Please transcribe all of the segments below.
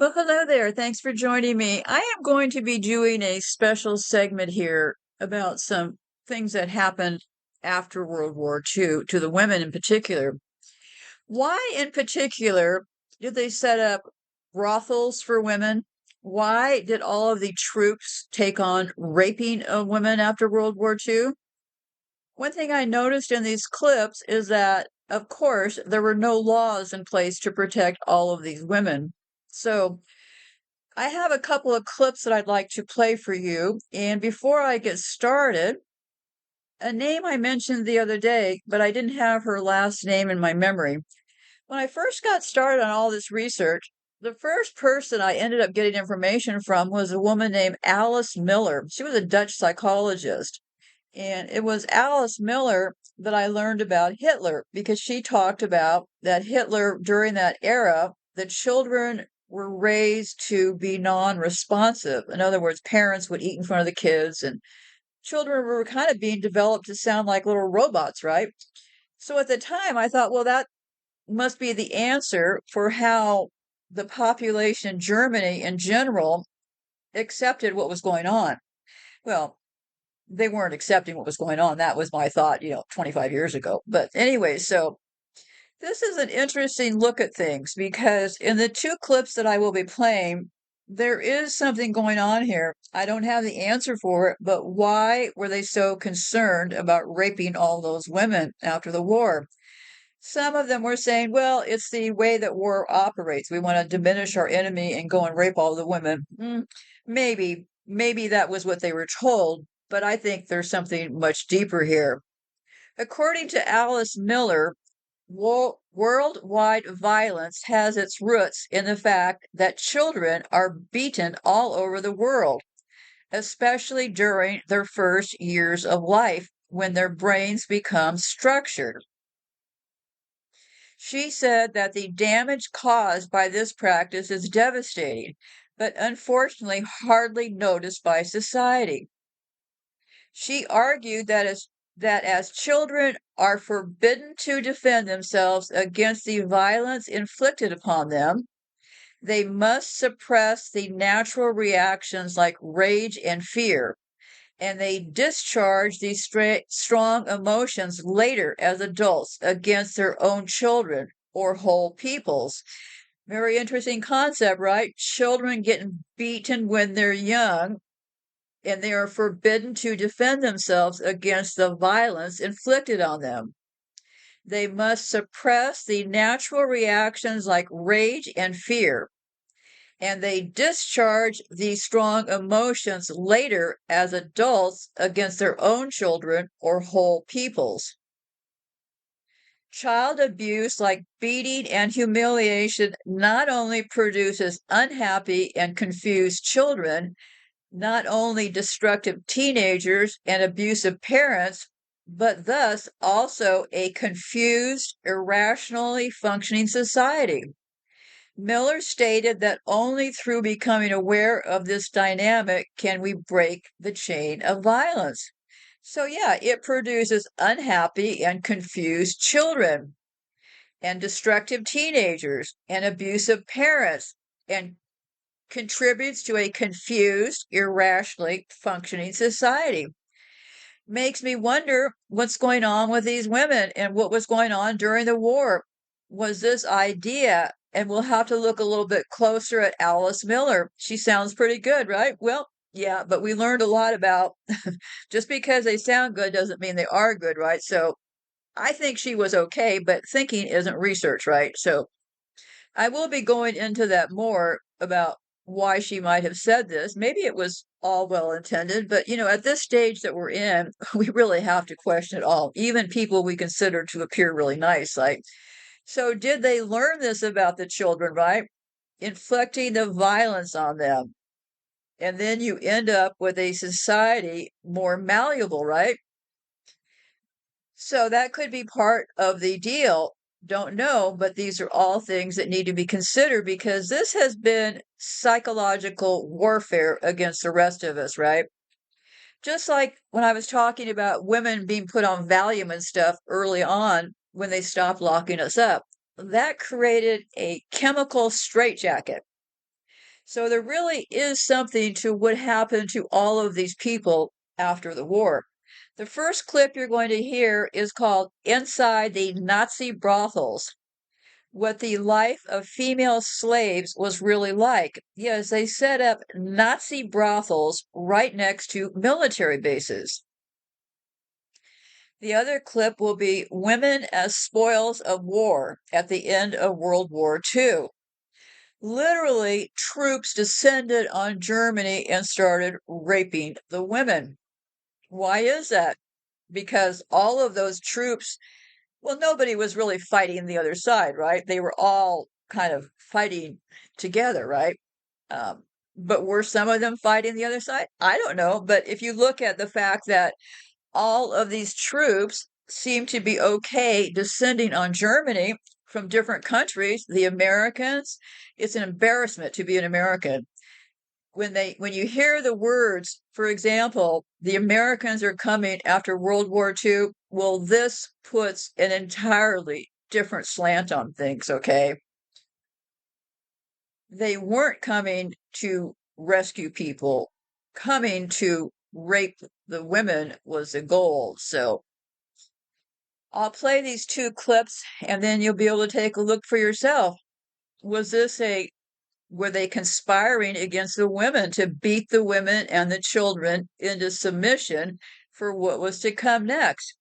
Well, hello there. Thanks for joining me. I am going to be doing a special segment here about some things that happened after World War II to the women in particular. Why, in particular, did they set up brothels for women? Why did all of the troops take on raping of women after World War II? One thing I noticed in these clips is that, of course, there were no laws in place to protect all of these women. So, I have a couple of clips that I'd like to play for you. And before I get started, a name I mentioned the other day, but I didn't have her last name in my memory. When I first got started on all this research, the first person I ended up getting information from was a woman named Alice Miller. She was a Dutch psychologist. And it was Alice Miller that I learned about Hitler because she talked about that Hitler, during that era, the children were raised to be non-responsive. In other words, parents would eat in front of the kids, and children were kind of being developed to sound like little robots, right? So at the time, I thought, well, that must be the answer for how the population in Germany in general accepted what was going on. Well, they weren't accepting what was going on. That was my thought, 25 years ago. But anyway, so this is an interesting look at things because in the two clips that I will be playing, there is something going on here. I don't have the answer for it, but why were they so concerned about raping all those women after the war? Some of them were saying, well, it's the way that war operates. We want to diminish our enemy and go and rape all the women. Maybe that was what they were told, but I think there's something much deeper here. According to Alice Miller, worldwide violence has its roots in the fact that children are beaten all over the world, especially during their first years of life when their brains become structured. She said that the damage caused by this practice is devastating, but unfortunately hardly noticed by society. She argued that as children are forbidden to defend themselves against the violence inflicted upon them, they must suppress the natural reactions like rage and fear, and they discharge these strong emotions later as adults against their own children or whole peoples. Very interesting concept, right? Children getting beaten when they're young, and they are forbidden to defend themselves against the violence inflicted on them. They must suppress the natural reactions like rage and fear, and they discharge these strong emotions later as adults against their own children or whole peoples. Child abuse, like beating and humiliation, not only produces unhappy and confused children, not only destructive teenagers and abusive parents, but thus also a confused, irrationally functioning society. Miller stated that only through becoming aware of this dynamic can we break the chain of violence. So, yeah, it produces unhappy and confused children, and destructive teenagers, and abusive parents, and contributes to a confused, irrationally functioning society. Makes me wonder what's going on with these women and what was going on during the war. Was this idea, and we'll have to look a little bit closer at Alice Miller. She sounds pretty good, right? Well, yeah, but we learned a lot about just because they sound good doesn't mean they are good, right? So I think she was okay, but thinking isn't research, right? So I will be going into that more about why she might have said this. Maybe it was all well intended, but at this stage that we're in, we really have to question it all, even people we consider to appear really nice. Like, so did they learn this about the children, right? Inflicting the violence on them. And then you end up with a society more malleable, right? So that could be part of the deal. Don't know, but these are all things that need to be considered because this has been psychological warfare against the rest of us, right? Just like when I was talking about women being put on Valium and stuff early on when they stopped locking us up, that created a chemical straitjacket. So there really is something to what happened to all of these people after the war. The first clip you're going to hear is called Inside the Nazi Brothels, what the life of female slaves was really like. Yes, they set up Nazi brothels right next to military bases. The other clip will be Women as Spoils of War at the end of World War II. Literally, troops descended on Germany and started raping the women. Why is that? Because all of those troops, well, nobody was really fighting the other side, right? They were all kind of fighting together, right? Um, but were some of them fighting the other side? I don't know. But if you look at the fact that all of these troops seem to be okay descending on Germany from different countries, the Americans, it's an embarrassment to be an American. When you hear the words, for example, the Americans are coming after World War II, well, this puts an entirely different slant on things, okay? They weren't coming to rescue people. Coming to rape the women was the goal. So I'll play these two clips and then you'll be able to take a look for yourself. Were they conspiring against the women to beat the women and the children into submission for what was to come next?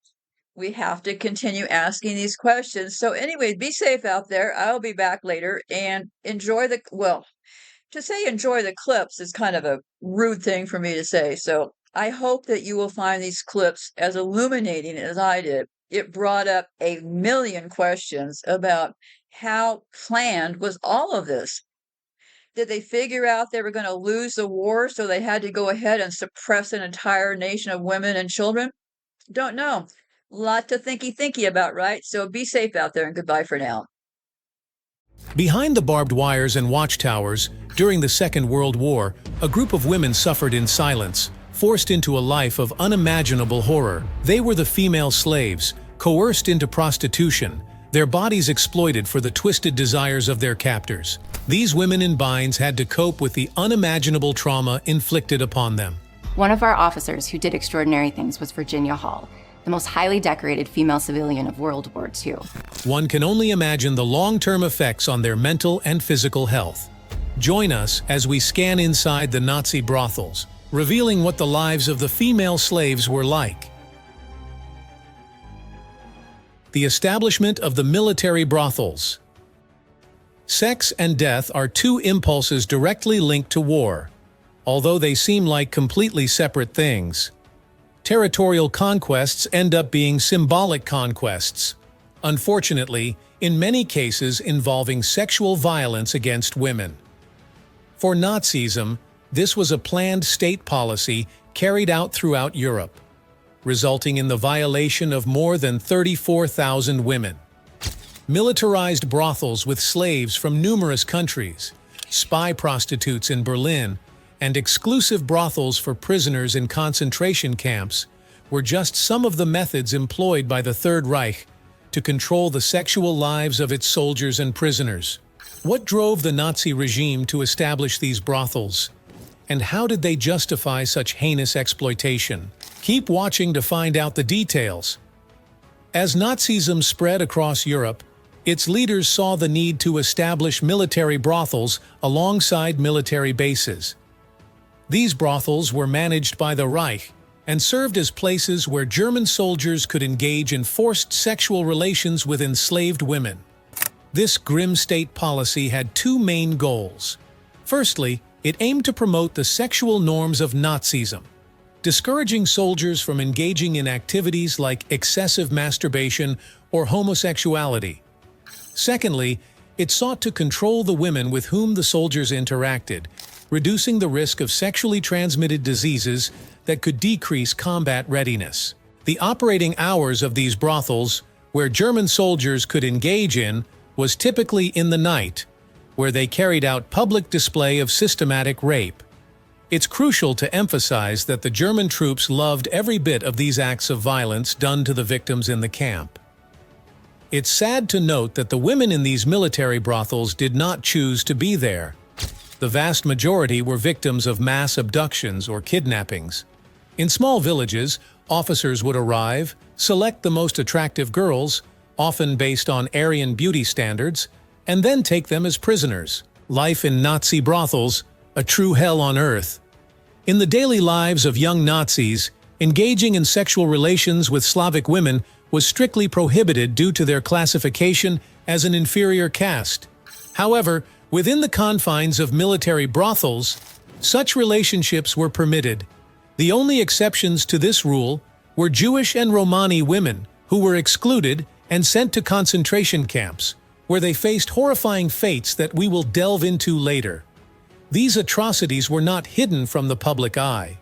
We have to continue asking these questions. So anyway, be safe out there. I'll be back later and to say enjoy the clips is kind of a rude thing for me to say. So I hope that you will find these clips as illuminating as I did. It brought up a million questions about how planned was all of this. Did they figure out they were going to lose the war, so they had to go ahead and suppress an entire nation of women and children? Don't know. Lot to thinky about, right? So be safe out there and goodbye for now. Behind the barbed wires and watchtowers, during the Second World War, a group of women suffered in silence, forced into a life of unimaginable horror. They were the female slaves, coerced into prostitution, their bodies exploited for the twisted desires of their captors. These women in binds had to cope with the unimaginable trauma inflicted upon them. One of our officers who did extraordinary things was Virginia Hall, the most highly decorated female civilian of World War II. One can only imagine the long-term effects on their mental and physical health. Join us as we scan inside the Nazi brothels, revealing what the lives of the female slaves were like. The establishment of the military brothels. Sex and death are two impulses directly linked to war, although they seem like completely separate things. Territorial conquests end up being symbolic conquests, unfortunately, in many cases involving sexual violence against women. For Nazism, this was a planned state policy carried out throughout Europe, resulting in the violation of more than 34,000 women. Militarized brothels with slaves from numerous countries, spy prostitutes in Berlin, and exclusive brothels for prisoners in concentration camps were just some of the methods employed by the Third Reich to control the sexual lives of its soldiers and prisoners. What drove the Nazi regime to establish these brothels? And how did they justify such heinous exploitation? Keep watching to find out the details. As Nazism spread across Europe, its leaders saw the need to establish military brothels alongside military bases. These brothels were managed by the Reich and served as places where German soldiers could engage in forced sexual relations with enslaved women. This grim state policy had two main goals. Firstly, it aimed to promote the sexual norms of Nazism, discouraging soldiers from engaging in activities like excessive masturbation or homosexuality. Secondly, it sought to control the women with whom the soldiers interacted, reducing the risk of sexually transmitted diseases that could decrease combat readiness. The operating hours of these brothels, where German soldiers could engage in, was typically in the night, where they carried out public display of systematic rape. It's crucial to emphasize that the German troops loved every bit of these acts of violence done to the victims in the camp. It's sad to note that the women in these military brothels did not choose to be there. The vast majority were victims of mass abductions or kidnappings. In small villages, officers would arrive, select the most attractive girls, often based on Aryan beauty standards, and then take them as prisoners. Life in Nazi brothels, a true hell on earth. In the daily lives of young Nazis, engaging in sexual relations with Slavic women was strictly prohibited due to their classification as an inferior caste. However, within the confines of military brothels, such relationships were permitted. The only exceptions to this rule were Jewish and Romani women, who were excluded and sent to concentration camps, where they faced horrifying fates that we will delve into later. These atrocities were not hidden from the public eye.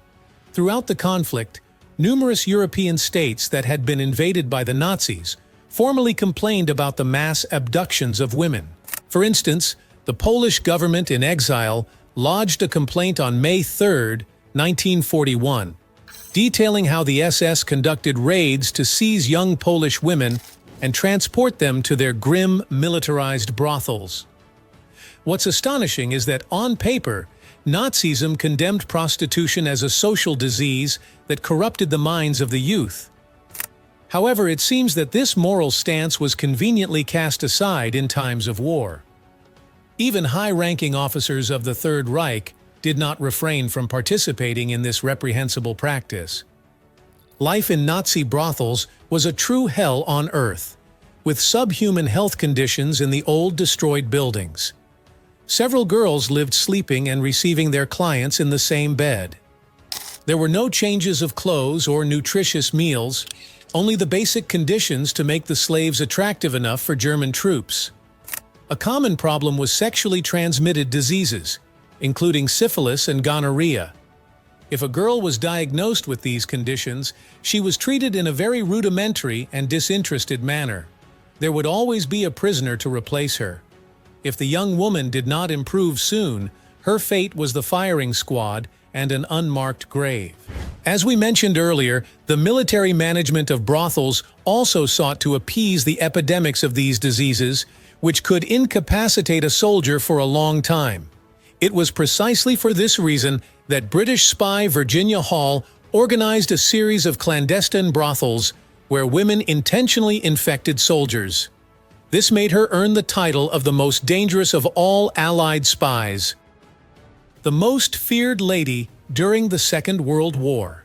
Throughout the conflict, numerous European states that had been invaded by the Nazis formally complained about the mass abductions of women. For instance, the Polish government in exile lodged a complaint on May 3, 1941, detailing how the SS conducted raids to seize young Polish women and transport them to their grim, militarized brothels. What's astonishing is that, on paper, Nazism condemned prostitution as a social disease that corrupted the minds of the youth. However, it seems that this moral stance was conveniently cast aside in times of war. Even high-ranking officers of the Third Reich did not refrain from participating in this reprehensible practice. Life in Nazi brothels was a true hell on earth, with subhuman health conditions in the old destroyed buildings. Several girls lived sleeping and receiving their clients in the same bed. There were no changes of clothes or nutritious meals, only the basic conditions to make the slaves attractive enough for German troops. A common problem was sexually transmitted diseases, including syphilis and gonorrhea. If a girl was diagnosed with these conditions, she was treated in a very rudimentary and disinterested manner. There would always be a prisoner to replace her. If the young woman did not improve soon, her fate was the firing squad and an unmarked grave. As we mentioned earlier, the military management of brothels also sought to appease the epidemics of these diseases, which could incapacitate a soldier for a long time. It was precisely for this reason that British spy Virginia Hall organized a series of clandestine brothels where women intentionally infected soldiers. This made her earn the title of the most dangerous of all Allied spies, the most feared lady during the Second World War.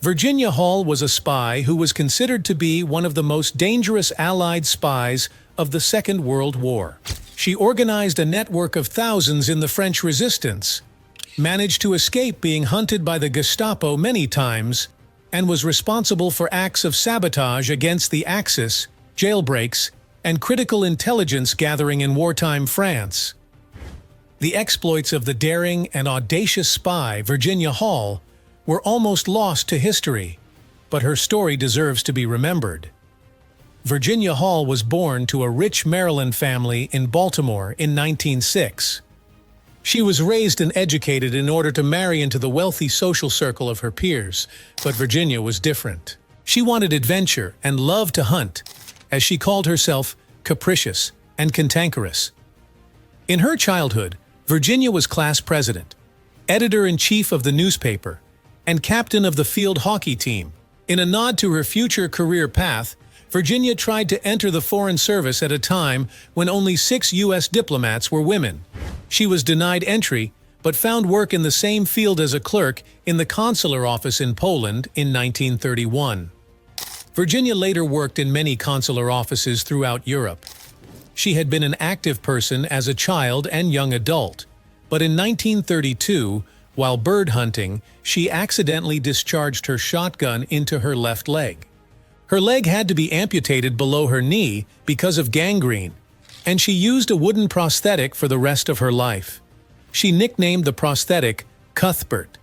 Virginia Hall was a spy who was considered to be one of the most dangerous Allied spies of the Second World War. She organized a network of thousands in the French resistance, managed to escape being hunted by the Gestapo many times, and was responsible for acts of sabotage against the Axis, jailbreaks, and critical intelligence gathering in wartime France. The exploits of the daring and audacious spy Virginia Hall were almost lost to history, but her story deserves to be remembered. Virginia Hall was born to a rich Maryland family in Baltimore in 1906. She was raised and educated in order to marry into the wealthy social circle of her peers, but Virginia was different. She wanted adventure and loved to hunt, as she called herself capricious and cantankerous. In her childhood, Virginia was class president, editor-in-chief of the newspaper, and captain of the field hockey team. In a nod to her future career path, Virginia tried to enter the Foreign Service at a time when only 6 U.S. diplomats were women. She was denied entry, but found work in the same field as a clerk in the consular office in Poland in 1931. Virginia later worked in many consular offices throughout Europe. She had been an active person as a child and young adult, but in 1932, while bird hunting, she accidentally discharged her shotgun into her left leg. Her leg had to be amputated below her knee because of gangrene, and she used a wooden prosthetic for the rest of her life. She nicknamed the prosthetic Cuthbert.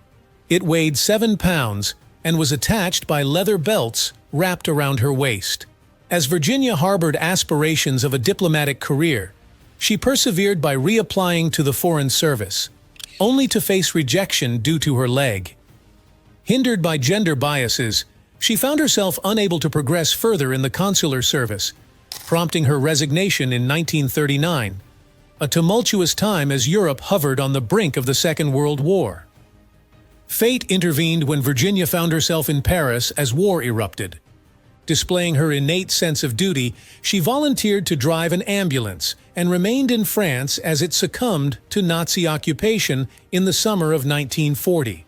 It weighed 7 pounds and was attached by leather belts wrapped around her waist. As Virginia harbored aspirations of a diplomatic career, she persevered by reapplying to the Foreign Service, only to face rejection due to her leg. Hindered by gender biases, she found herself unable to progress further in the consular service, prompting her resignation in 1939. a tumultuous time as Europe hovered on the brink of the Second World War. Fate intervened when Virginia found herself in Paris as war erupted. Displaying her innate sense of duty, she volunteered to drive an ambulance and remained in France as it succumbed to Nazi occupation in the summer of 1940.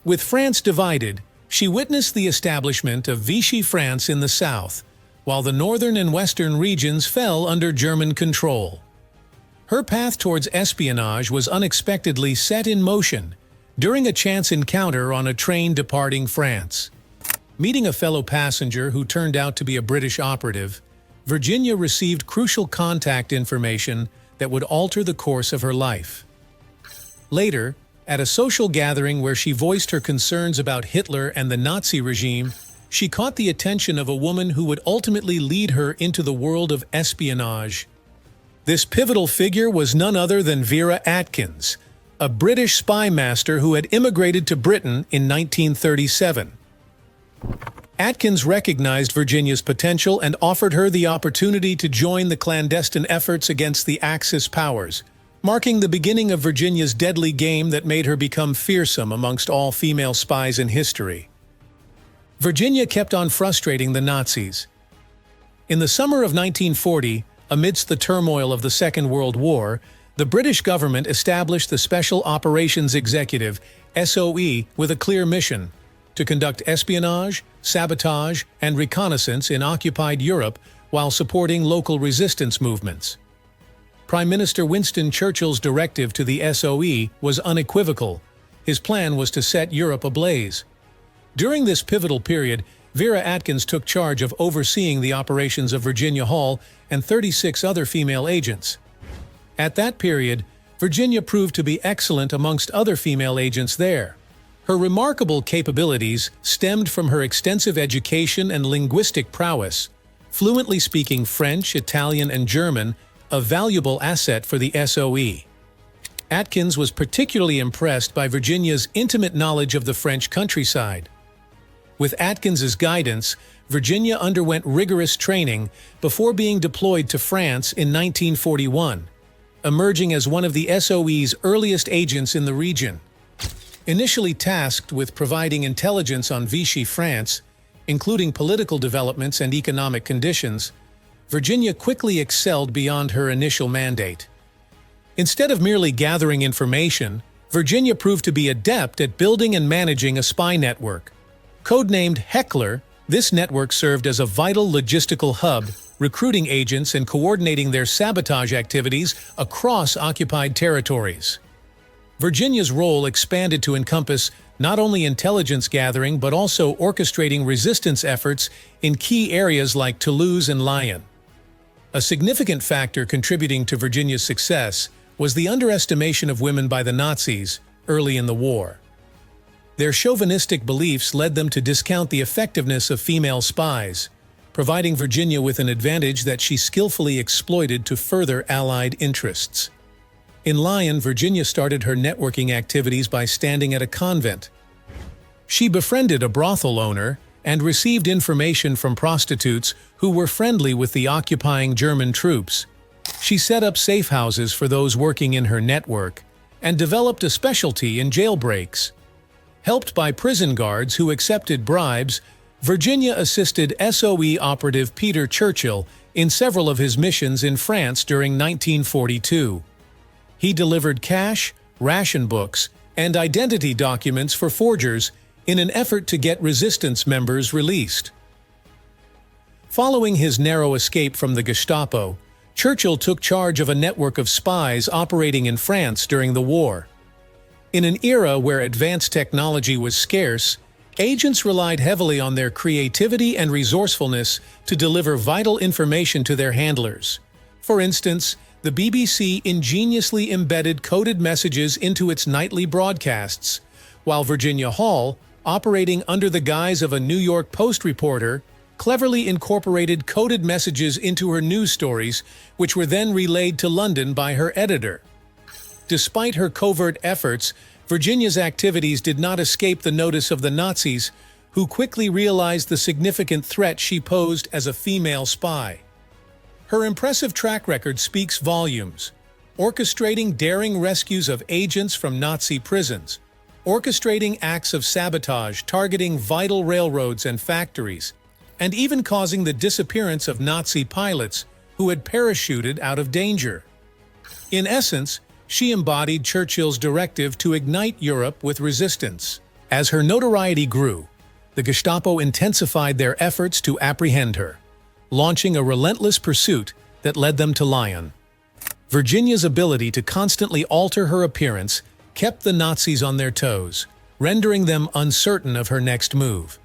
With France divided, she witnessed the establishment of Vichy France in the south, while the northern and western regions fell under German control. Her path towards espionage was unexpectedly set in motion during a chance encounter on a train departing France. Meeting a fellow passenger who turned out to be a British operative, Virginia received crucial contact information that would alter the course of her life. Later, at a social gathering where she voiced her concerns about Hitler and the Nazi regime, she caught the attention of a woman who would ultimately lead her into the world of espionage. This pivotal figure was none other than Vera Atkins, a British spy master who had immigrated to Britain in 1937. Atkins recognized Virginia's potential and offered her the opportunity to join the clandestine efforts against the Axis powers, marking the beginning of Virginia's deadly game that made her become fearsome amongst all female spies in history. Virginia kept on frustrating the Nazis. In the summer of 1940, amidst the turmoil of the Second World War, the British government established the Special Operations Executive, SOE, with a clear mission: to conduct espionage, sabotage, and reconnaissance in occupied Europe while supporting local resistance movements. Prime Minister Winston Churchill's directive to the SOE was unequivocal. His plan was to set Europe ablaze. During this pivotal period, Vera Atkins took charge of overseeing the operations of Virginia Hall and 36 other female agents. At that period, Virginia proved to be excellent amongst other female agents there. Her remarkable capabilities stemmed from her extensive education and linguistic prowess, fluently speaking French, Italian, and German, a valuable asset for the SOE. Atkins was particularly impressed by Virginia's intimate knowledge of the French countryside. With Atkins's guidance, Virginia underwent rigorous training before being deployed to France in 1941, emerging as one of the SOE's earliest agents in the region. Initially tasked with providing intelligence on Vichy France, including political developments and economic conditions, Virginia quickly excelled beyond her initial mandate. Instead of merely gathering information, Virginia proved to be adept at building and managing a spy network. Codenamed Heckler, this network served as a vital logistical hub, recruiting agents and coordinating their sabotage activities across occupied territories. Virginia's role expanded to encompass not only intelligence gathering but also orchestrating resistance efforts in key areas like Toulouse and Lyon. A significant factor contributing to Virginia's success was the underestimation of women by the Nazis early in the war. Their chauvinistic beliefs led them to discount the effectiveness of female spies, providing Virginia with an advantage that she skillfully exploited to further Allied interests. In Lyon, Virginia started her networking activities by standing at a convent. She befriended a brothel owner and received information from prostitutes who were friendly with the occupying German troops. She set up safe houses for those working in her network and developed a specialty in jailbreaks. Helped by prison guards who accepted bribes, Virginia assisted SOE operative Peter Churchill in several of his missions in France during 1942. He delivered cash, ration books, and identity documents for forgers in an effort to get resistance members released. Following his narrow escape from the Gestapo, Churchill took charge of a network of spies operating in France during the war. In an era where advanced technology was scarce, agents relied heavily on their creativity and resourcefulness to deliver vital information to their handlers. For instance, the BBC ingeniously embedded coded messages into its nightly broadcasts, while Virginia Hall, operating under the guise of a New York Post reporter, cleverly incorporated coded messages into her news stories, which were then relayed to London by her editor. Despite her covert efforts, Virginia's activities did not escape the notice of the Nazis, who quickly realized the significant threat she posed as a female spy. Her impressive track record speaks volumes. orchestrating daring rescues of agents from Nazi prisons, orchestrating acts of sabotage targeting vital railroads and factories, and even causing the disappearance of Nazi pilots who had parachuted out of danger. In essence, she embodied Churchill's directive to ignite Europe with resistance. As her notoriety grew, the Gestapo intensified their efforts to apprehend her, launching a relentless pursuit that led them to Lyon. Virginia's ability to constantly alter her appearance kept the Nazis on their toes, rendering them uncertain of her next move.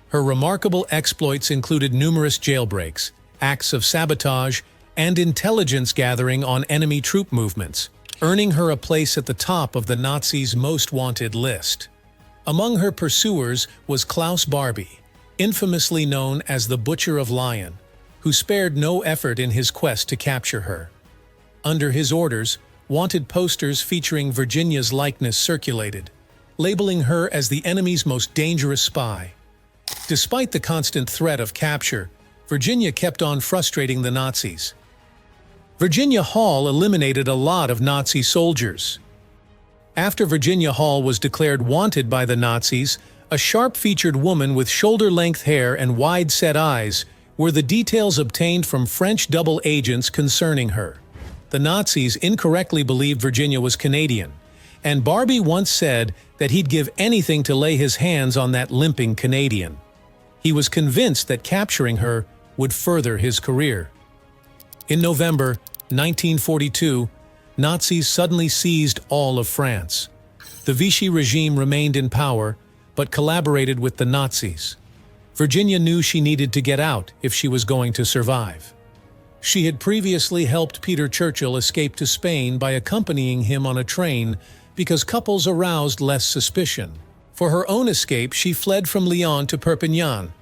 Her remarkable exploits included numerous jailbreaks, acts of sabotage, and intelligence gathering on enemy troop movements, earning her a place at the top of the Nazis' most wanted list. Among her pursuers was Klaus Barbie, infamously known as the Butcher of Lyon, who spared no effort in his quest to capture her. Under his orders, wanted posters featuring Virginia's likeness circulated, labeling her as the enemy's most dangerous spy. Despite the constant threat of capture, Virginia kept on frustrating the Nazis. Virginia Hall eliminated a lot of Nazi soldiers. After Virginia Hall was declared wanted by the Nazis, a sharp-featured woman with shoulder-length hair and wide-set eyes were the details obtained from French double agents concerning her. The Nazis incorrectly believed Virginia was Canadian, and Barbie once said that he'd give anything to lay his hands on that limping Canadian. He was convinced that capturing her would further his career. In November 1942, Nazis suddenly seized all of France. The Vichy regime remained in power, but collaborated with the Nazis. Virginia knew she needed to get out if she was going to survive. She had previously helped Peter Churchill escape to Spain by accompanying him on a train because couples aroused less suspicion. For her own escape, she fled from Lyon to Perpignan.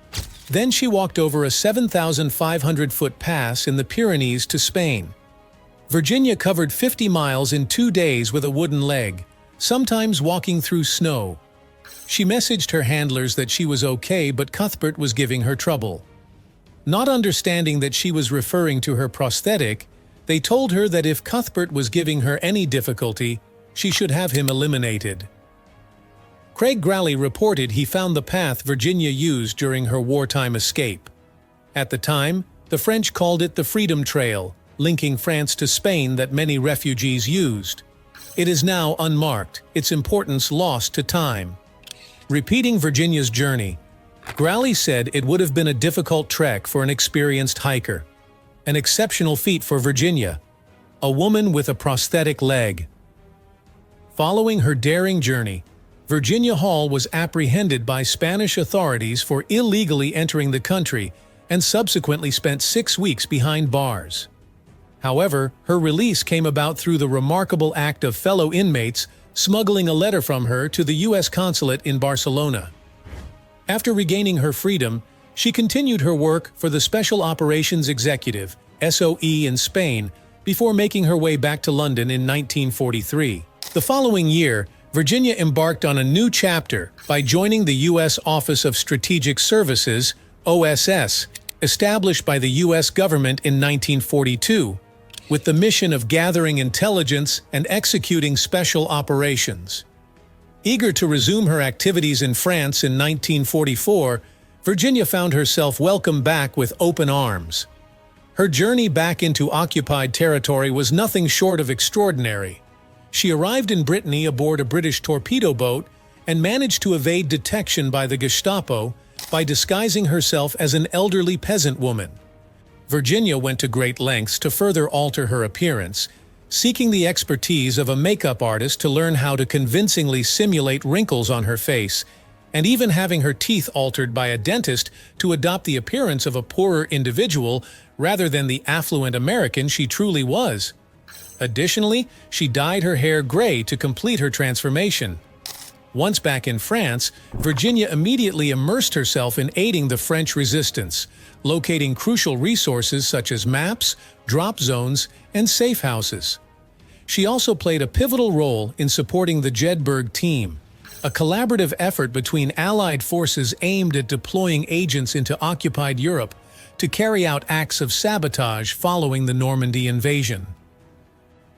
Then she walked over a 7,500-foot pass in the Pyrenees to Spain. Virginia covered 50 miles in 2 days with a wooden leg, sometimes walking through snow. She messaged her handlers that she was okay, but Cuthbert was giving her trouble. Not understanding that she was referring to her prosthetic, they told her that if Cuthbert was giving her any difficulty, she should have him eliminated. Craig Gralley reported he found the path Virginia used during her wartime escape. At the time, the French called it the Freedom Trail, linking France to Spain that many refugees used. It is now unmarked, its importance lost to time. Repeating Virginia's journey, Gralley said it would have been a difficult trek for an experienced hiker. An exceptional feat for Virginia, a woman with a prosthetic leg. Following her daring journey, Virginia Hall was apprehended by Spanish authorities for illegally entering the country and subsequently spent 6 weeks behind bars. However, her release came about through the remarkable act of fellow inmates smuggling a letter from her to the U.S. consulate in Barcelona. After regaining her freedom, she continued her work for the Special Operations Executive, SOE, in Spain, before making her way back to London in 1943. The following year, Virginia embarked on a new chapter by joining the U.S. Office of Strategic Services, OSS, established by the U.S. government in 1942, with the mission of gathering intelligence and executing special operations. Eager to resume her activities in France in 1944, Virginia found herself welcomed back with open arms. Her journey back into occupied territory was nothing short of extraordinary. She arrived in Brittany aboard a British torpedo boat and managed to evade detection by the Gestapo by disguising herself as an elderly peasant woman. Virginia went to great lengths to further alter her appearance, seeking the expertise of a makeup artist to learn how to convincingly simulate wrinkles on her face, and even having her teeth altered by a dentist to adopt the appearance of a poorer individual rather than the affluent American she truly was. Additionally, she dyed her hair gray to complete her transformation. Once back in France, Virginia immediately immersed herself in aiding the French resistance, locating crucial resources such as maps, drop zones, and safe houses. She also played a pivotal role in supporting the Jedburgh Team, a collaborative effort between Allied forces aimed at deploying agents into occupied Europe to carry out acts of sabotage following the Normandy invasion.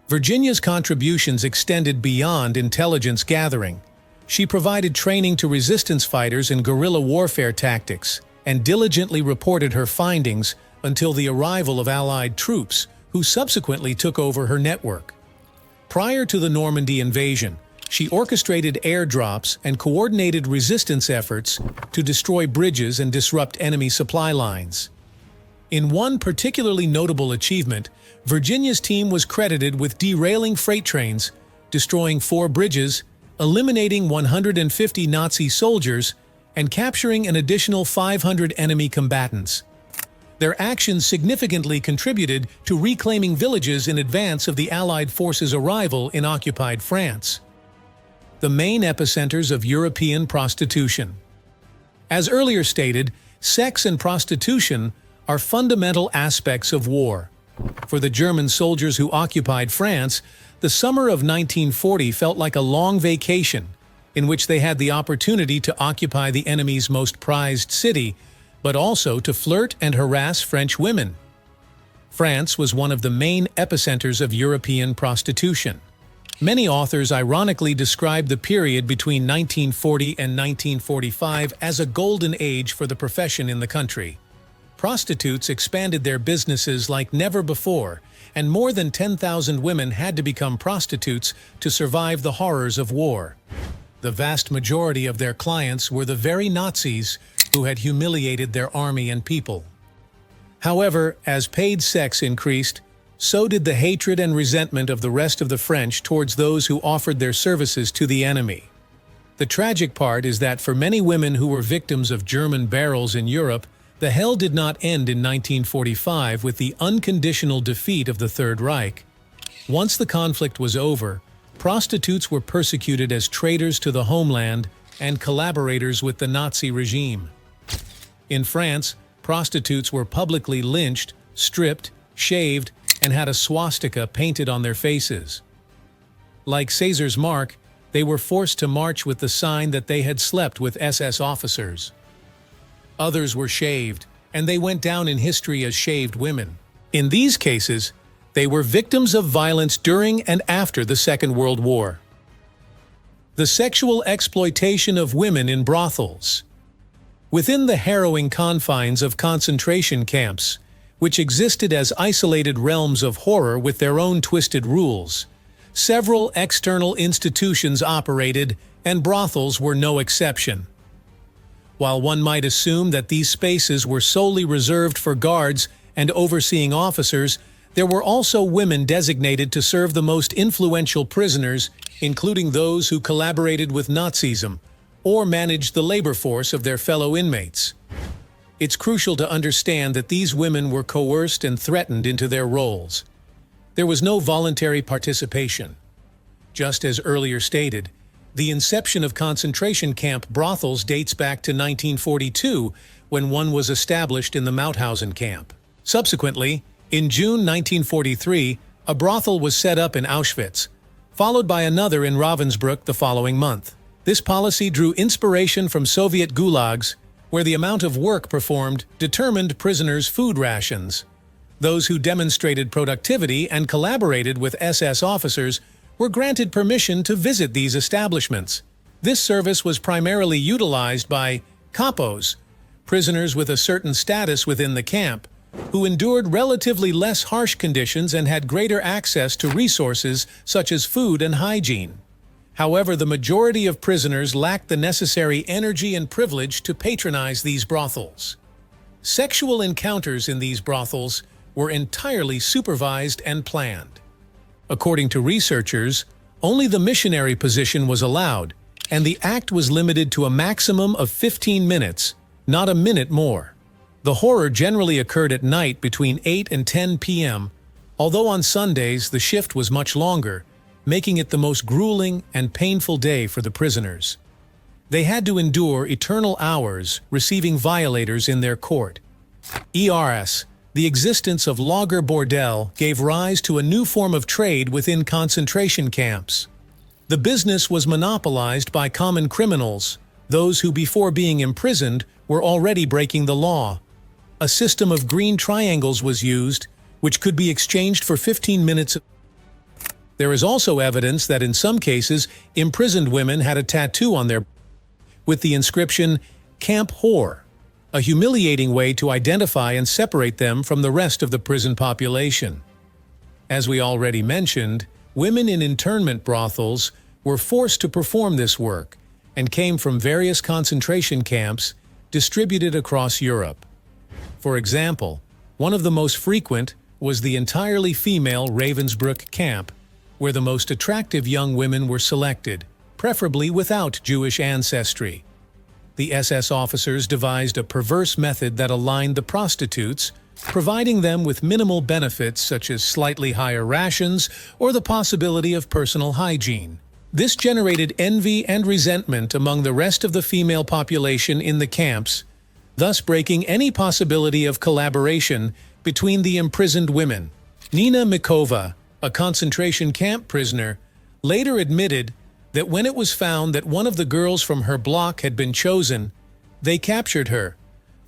Virginia's contributions extended beyond intelligence gathering. She provided training to resistance fighters in guerrilla warfare tactics and diligently reported her findings until the arrival of Allied troops, who subsequently took over her network. Prior to the Normandy invasion, she orchestrated airdrops and coordinated resistance efforts to destroy bridges and disrupt enemy supply lines. In one particularly notable achievement, Virginia's team was credited with derailing freight trains, destroying 4 bridges, eliminating 150 Nazi soldiers, and capturing an additional 500 enemy combatants. Their actions significantly contributed to reclaiming villages in advance of the Allied forces' arrival in occupied France. The main epicenters of European prostitution. As earlier stated, sex and prostitution are fundamental aspects of war. For the German soldiers who occupied France, the summer of 1940 felt like a long vacation in which they had the opportunity to occupy the enemy's most prized city, but also to flirt and harass French women. France was one of the main epicenters of European prostitution. Many authors ironically describe the period between 1940 and 1945 as a golden age for the profession in the country. Prostitutes expanded their businesses like never before, and more than 10,000 women had to become prostitutes to survive the horrors of war. The vast majority of their clients were the very Nazis who had humiliated their army and people. However, as paid sex increased, so did the hatred and resentment of the rest of the French towards those who offered their services to the enemy. The tragic part is that for many women who were victims of German barrels in Europe, the hell did not end in 1945 with the unconditional defeat of the Third Reich. Once the conflict was over, prostitutes were persecuted as traitors to the homeland and collaborators with the Nazi regime. In France, prostitutes were publicly lynched, stripped, shaved, and had a swastika painted on their faces. Like Caesar's mark, they were forced to march with the sign that they had slept with SS officers. Others were shaved, and they went down in history as shaved women. In these cases, they were victims of violence during and after the Second World War. The sexual exploitation of women in brothels. Within the harrowing confines of concentration camps, which existed as isolated realms of horror with their own twisted rules, several external institutions operated, and brothels were no exception. While one might assume that these spaces were solely reserved for guards and overseeing officers, there were also women designated to serve the most influential prisoners, including those who collaborated with Nazism or managed the labor force of their fellow inmates. It's crucial to understand that these women were coerced and threatened into their roles. There was no voluntary participation. Just as earlier stated, the inception of concentration camp brothels dates back to 1942, when one was established in the Mauthausen camp. Subsequently, in June 1943, a brothel was set up in Auschwitz, followed by another in Ravensbrück the following month. This policy drew inspiration from Soviet gulags, where the amount of work performed determined prisoners' food rations. Those who demonstrated productivity and collaborated with SS officers were granted permission to visit these establishments. This service was primarily utilized by kapos, prisoners with a certain status within the camp, who endured relatively less harsh conditions and had greater access to resources such as food and hygiene. However, the majority of prisoners lacked the necessary energy and privilege to patronize these brothels. Sexual encounters in these brothels were entirely supervised and planned. According to researchers, only the missionary position was allowed, and the act was limited to a maximum of 15 minutes, not a minute more. The horror generally occurred at night between 8 and 10 p.m., although on Sundays the shift was much longer, making it the most grueling and painful day for the prisoners. They had to endure eternal hours receiving violators in their court. ERS, the existence of lager bordelle, gave rise to a new form of trade within concentration camps. The business was monopolized by common criminals, those who before being imprisoned were already breaking the law. A system of green triangles was used, which could be exchanged for 15 minutes. There is also evidence that in some cases, imprisoned women had a tattoo on their with the inscription, "Camp Whore," a humiliating way to identify and separate them from the rest of the prison population. As we already mentioned, women in internment brothels were forced to perform this work and came from various concentration camps distributed across Europe. For example, one of the most frequent was the entirely female Ravensbrück camp, where the most attractive young women were selected, preferably without Jewish ancestry. The SS officers devised a perverse method that aligned the prostitutes, providing them with minimal benefits such as slightly higher rations or the possibility of personal hygiene. This generated envy and resentment among the rest of the female population in the camps, thus breaking any possibility of collaboration between the imprisoned women. Nina Mikova, a concentration camp prisoner, later admitted that when it was found that one of the girls from her block had been chosen, they captured her,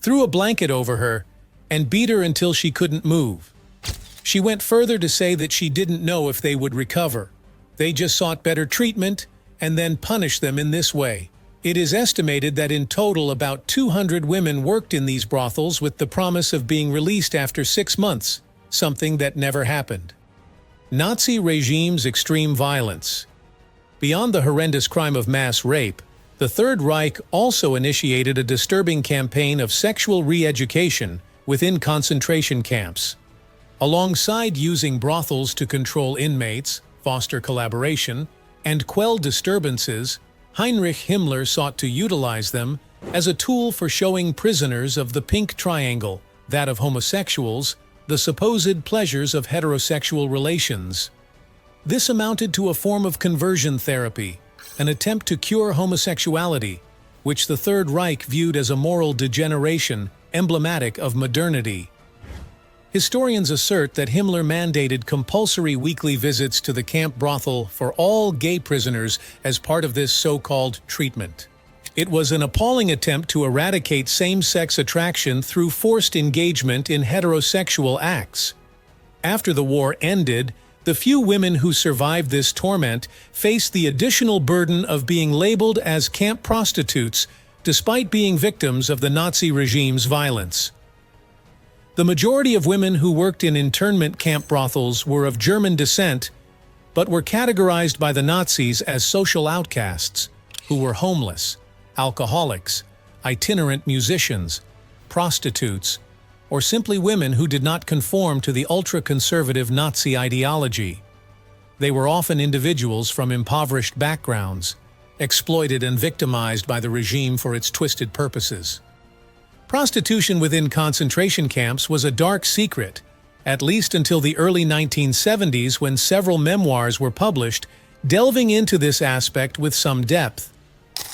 threw a blanket over her, and beat her until she couldn't move. She went further to say that she didn't know if they would recover. They just sought better treatment and then punished them in this way. It is estimated that in total about 200 women worked in these brothels with the promise of being released after 6 months, something that never happened. Nazi regime's extreme violence. Beyond the horrendous crime of mass rape, the Third Reich also initiated a disturbing campaign of sexual re-education within concentration camps. Alongside using brothels to control inmates, foster collaboration, and quell disturbances, Heinrich Himmler sought to utilize them as a tool for showing prisoners of the pink triangle, that of homosexuals, the supposed pleasures of heterosexual relations. This amounted to a form of conversion therapy, an attempt to cure homosexuality, which the Third Reich viewed as a moral degeneration emblematic of modernity. Historians assert that Himmler mandated compulsory weekly visits to the camp brothel for all gay prisoners as part of this so-called treatment. It was an appalling attempt to eradicate same-sex attraction through forced engagement in heterosexual acts. After the war ended, the few women who survived this torment faced the additional burden of being labeled as camp prostitutes, despite being victims of the Nazi regime's violence. The majority of women who worked in internment camp brothels were of German descent, but were categorized by the Nazis as social outcasts, who were homeless, alcoholics, itinerant musicians, prostitutes, or simply women who did not conform to the ultra-conservative Nazi ideology. They were often individuals from impoverished backgrounds, exploited and victimized by the regime for its twisted purposes. Prostitution within concentration camps was a dark secret, at least until the early 1970s when several memoirs were published delving into this aspect with some depth.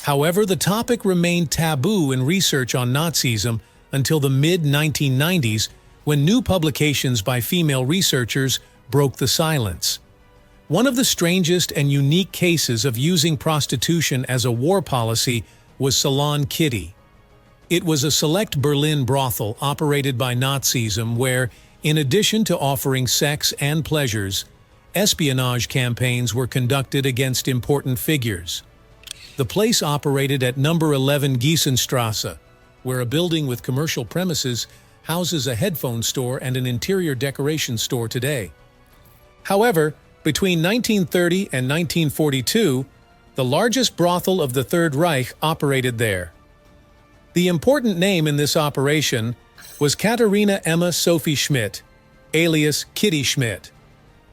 However, the topic remained taboo in research on Nazism until the mid-1990s, when new publications by female researchers broke the silence. One of the strangest and unique cases of using prostitution as a war policy was Salon Kitty. It was a select Berlin brothel operated by Nazism where, in addition to offering sex and pleasures, espionage campaigns were conducted against important figures. The place operated at number 11 Giesenstrasse, where a building with commercial premises houses a headphone store and an interior decoration store today. However, between 1930 and 1942, the largest brothel of the Third Reich operated there. The important name in this operation was Katharina Emma Sophie Schmidt, alias Kitty Schmidt,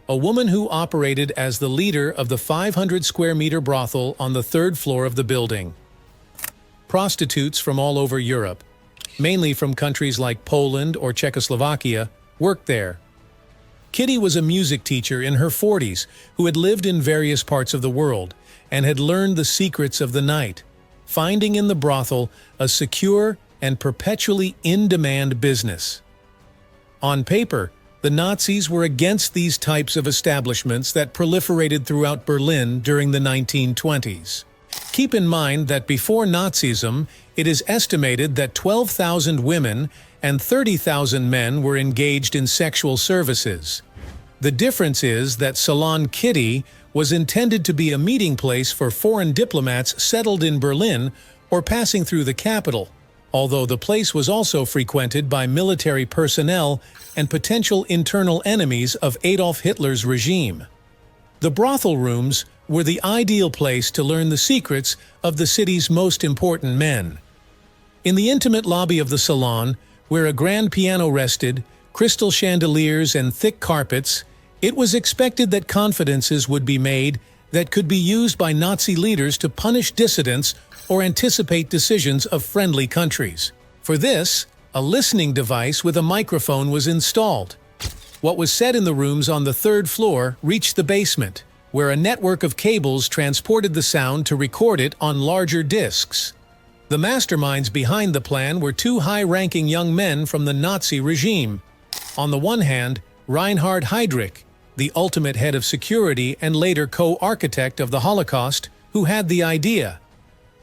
a woman who operated as the leader of the 500-square-meter brothel on the third floor of the building. Prostitutes from all over Europe, mainly from countries like Poland or Czechoslovakia, worked there. Kitty was a music teacher in her 40s who had lived in various parts of the world and had learned the secrets of the night, finding in the brothel a secure and perpetually in-demand business. On paper, the Nazis were against these types of establishments that proliferated throughout Berlin during the 1920s. Keep in mind that before Nazism, it is estimated that 12,000 women and 30,000 men were engaged in sexual services. The difference is that Salon Kitty was intended to be a meeting place for foreign diplomats settled in Berlin or passing through the capital, although the place was also frequented by military personnel and potential internal enemies of Adolf Hitler's regime. The brothel rooms were the ideal place to learn the secrets of the city's most important men. In the intimate lobby of the salon, where a grand piano rested, crystal chandeliers and thick carpets, it was expected that confidences would be made that could be used by Nazi leaders to punish dissidents or anticipate decisions of friendly countries. For this, a listening device with a microphone was installed. What was said in the rooms on the third floor reached the basement, where a network of cables transported the sound to record it on larger discs. The masterminds behind the plan were two high-ranking young men from the Nazi regime. On the one hand, Reinhard Heydrich, the ultimate head of security and later co-architect of the Holocaust, who had the idea.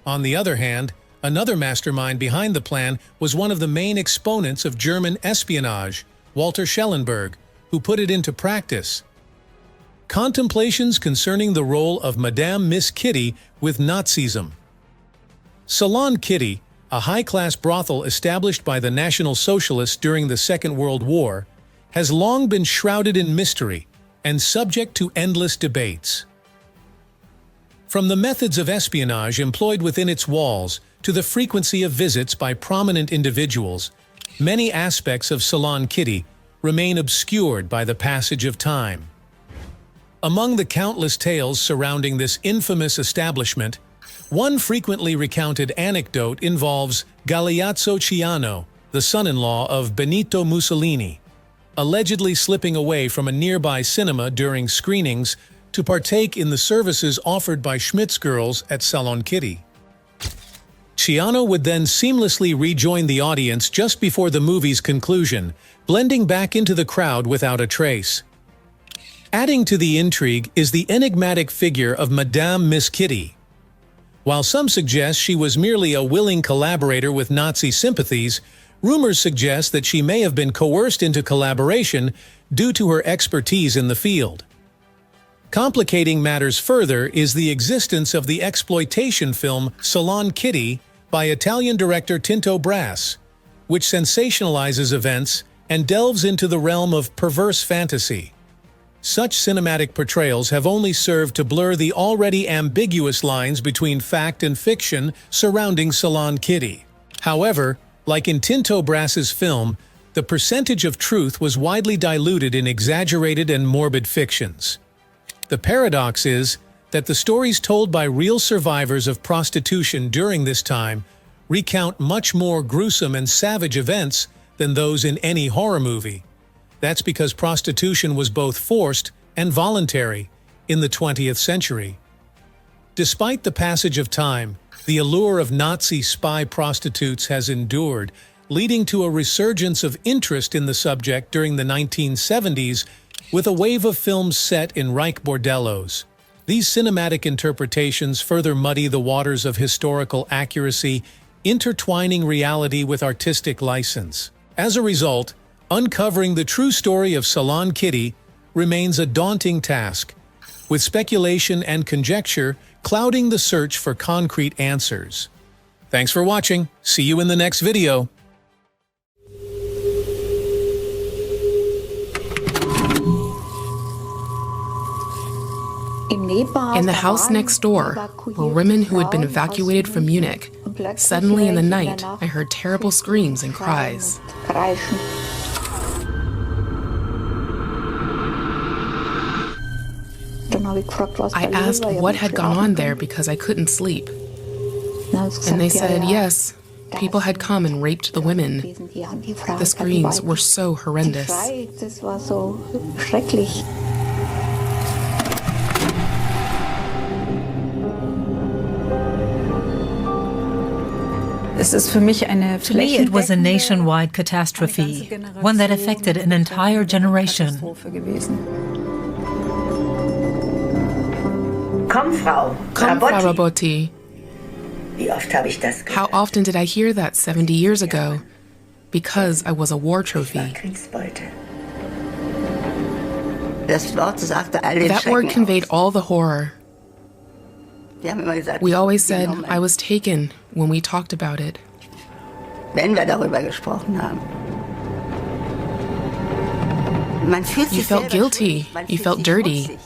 On the other hand, another mastermind behind the plan was one of the main exponents of German espionage, Walter Schellenberg, who put it into practice. Contemplations concerning the role of Madame Miss Kitty with Nazism. Salon Kitty, a high-class brothel established by the National Socialists during the Second World War, has long been shrouded in mystery and subject to endless debates. From the methods of espionage employed within its walls to the frequency of visits by prominent individuals, many aspects of Salon Kitty remain obscured by the passage of time. Among the countless tales surrounding this infamous establishment, one frequently recounted anecdote involves Galeazzo Ciano, the son-in-law of Benito Mussolini, allegedly slipping away from a nearby cinema during screenings to partake in the services offered by Schmidt's girls at Salon Kitty. Ciano would then seamlessly rejoin the audience just before the movie's conclusion, blending back into the crowd without a trace. Adding to the intrigue is the enigmatic figure of Madame Miss Kitty. While some suggest she was merely a willing collaborator with Nazi sympathies, rumors suggest that she may have been coerced into collaboration due to her expertise in the field. Complicating matters further is the existence of the exploitation film Salon Kitty by Italian director Tinto Brass, which sensationalizes events and delves into the realm of perverse fantasy. Such cinematic portrayals have only served to blur the already ambiguous lines between fact and fiction surrounding Salon Kitty. However, like in Tinto Brass's film, the percentage of truth was widely diluted in exaggerated and morbid fictions. The paradox is that the stories told by real survivors of prostitution during this time recount much more gruesome and savage events than those in any horror movie. That's because prostitution was both forced and voluntary in the 20th century. Despite the passage of time, the allure of Nazi spy prostitutes has endured, leading to a resurgence of interest in the subject during the 1970s with a wave of films set in Reich bordellos. These cinematic interpretations further muddy the waters of historical accuracy, intertwining reality with artistic license. As a result, uncovering the true story of Salon Kitty remains a daunting task, with speculation and conjecture clouding the search for concrete answers. Thanks for watching. See you in the next video. In the house next door were women who had been evacuated from Munich. Suddenly in the night, I heard terrible screams and cries. I asked what had gone on there because I couldn't sleep. And they said, yes, people had come and raped the women. The screams were so horrendous. To me, it was a nationwide catastrophe, one that affected an entire generation. Come, Frau Rabotti. How often did I hear that 70 years ago? Because I was a war trophy. That word conveyed all the horror. We always said, I was taken, when we talked about it. You felt guilty. You felt dirty.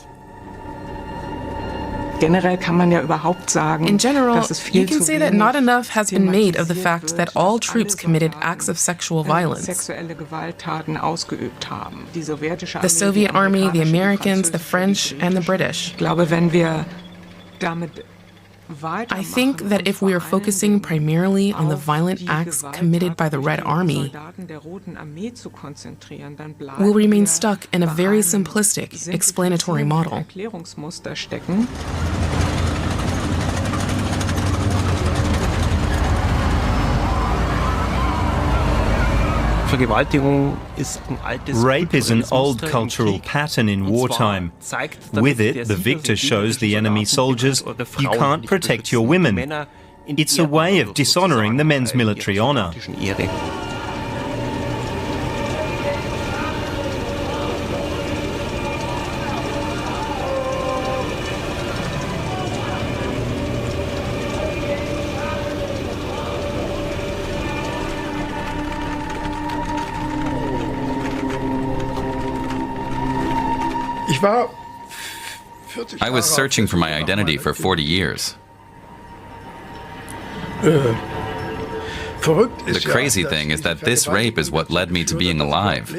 In general, you can say that not enough has been made of the fact that all troops committed acts of sexual violence. The Soviet Army, the Americans, the French, and the British. I think that if we are focusing primarily on the violent acts committed by the Red Army, we'll remain stuck in a very simplistic, explanatory model. Rape is an old cultural pattern in wartime. With it, the victor shows the enemy soldiers, you can't protect your women. It's a way of dishonoring the men's military honor. I was searching for my identity for 40 years. The crazy thing is that this rape is what led me to being alive.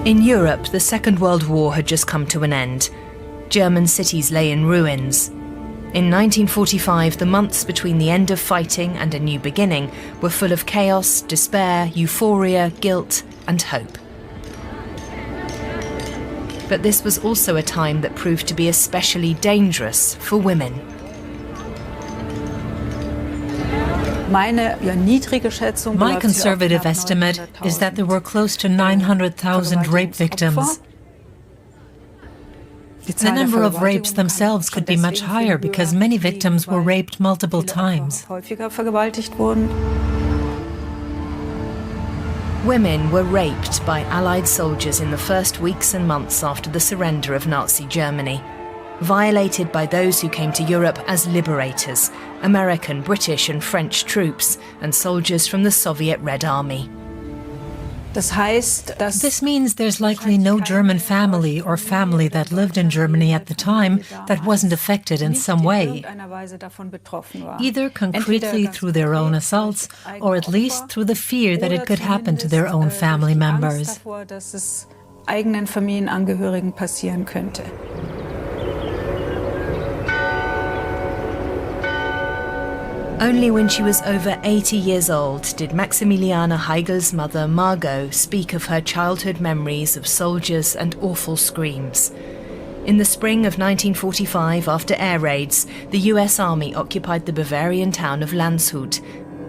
In Europe, the Second World War had just come to an end. German cities lay in ruins. In 1945, the months between the end of fighting and a new beginning were full of chaos, despair, euphoria, guilt, and hope. But this was also a time that proved to be especially dangerous for women. My conservative estimate is that there were close to 900,000 rape victims. The number of rapes themselves could be much higher because many victims were raped multiple times. Women were raped by Allied soldiers in the first weeks and months after the surrender of Nazi Germany, violated by those who came to Europe as liberators, American, British and French troops, and soldiers from the Soviet Red Army. This means there's likely no German family or family that lived in Germany at the time that wasn't affected in some way, either concretely through their own assaults or at least through the fear that it could happen to their own family members. Only when she was over 80 years old did Maximiliane Heigel's mother, Margot, speak of her childhood memories of soldiers and awful screams. In the spring of 1945, after air raids, the US Army occupied the Bavarian town of Landshut.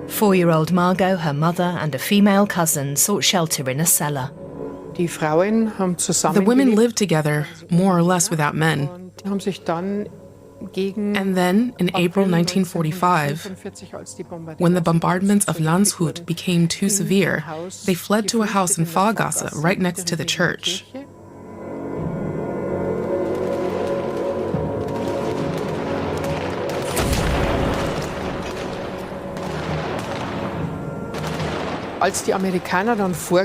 4-year-old Margot, her mother, and a female cousin sought shelter in a cellar. The women lived together, more or less without men. And then, in April 1945, when the bombardments of Landshut became too severe, they fled to a house in Fahrgasse, right next to the church.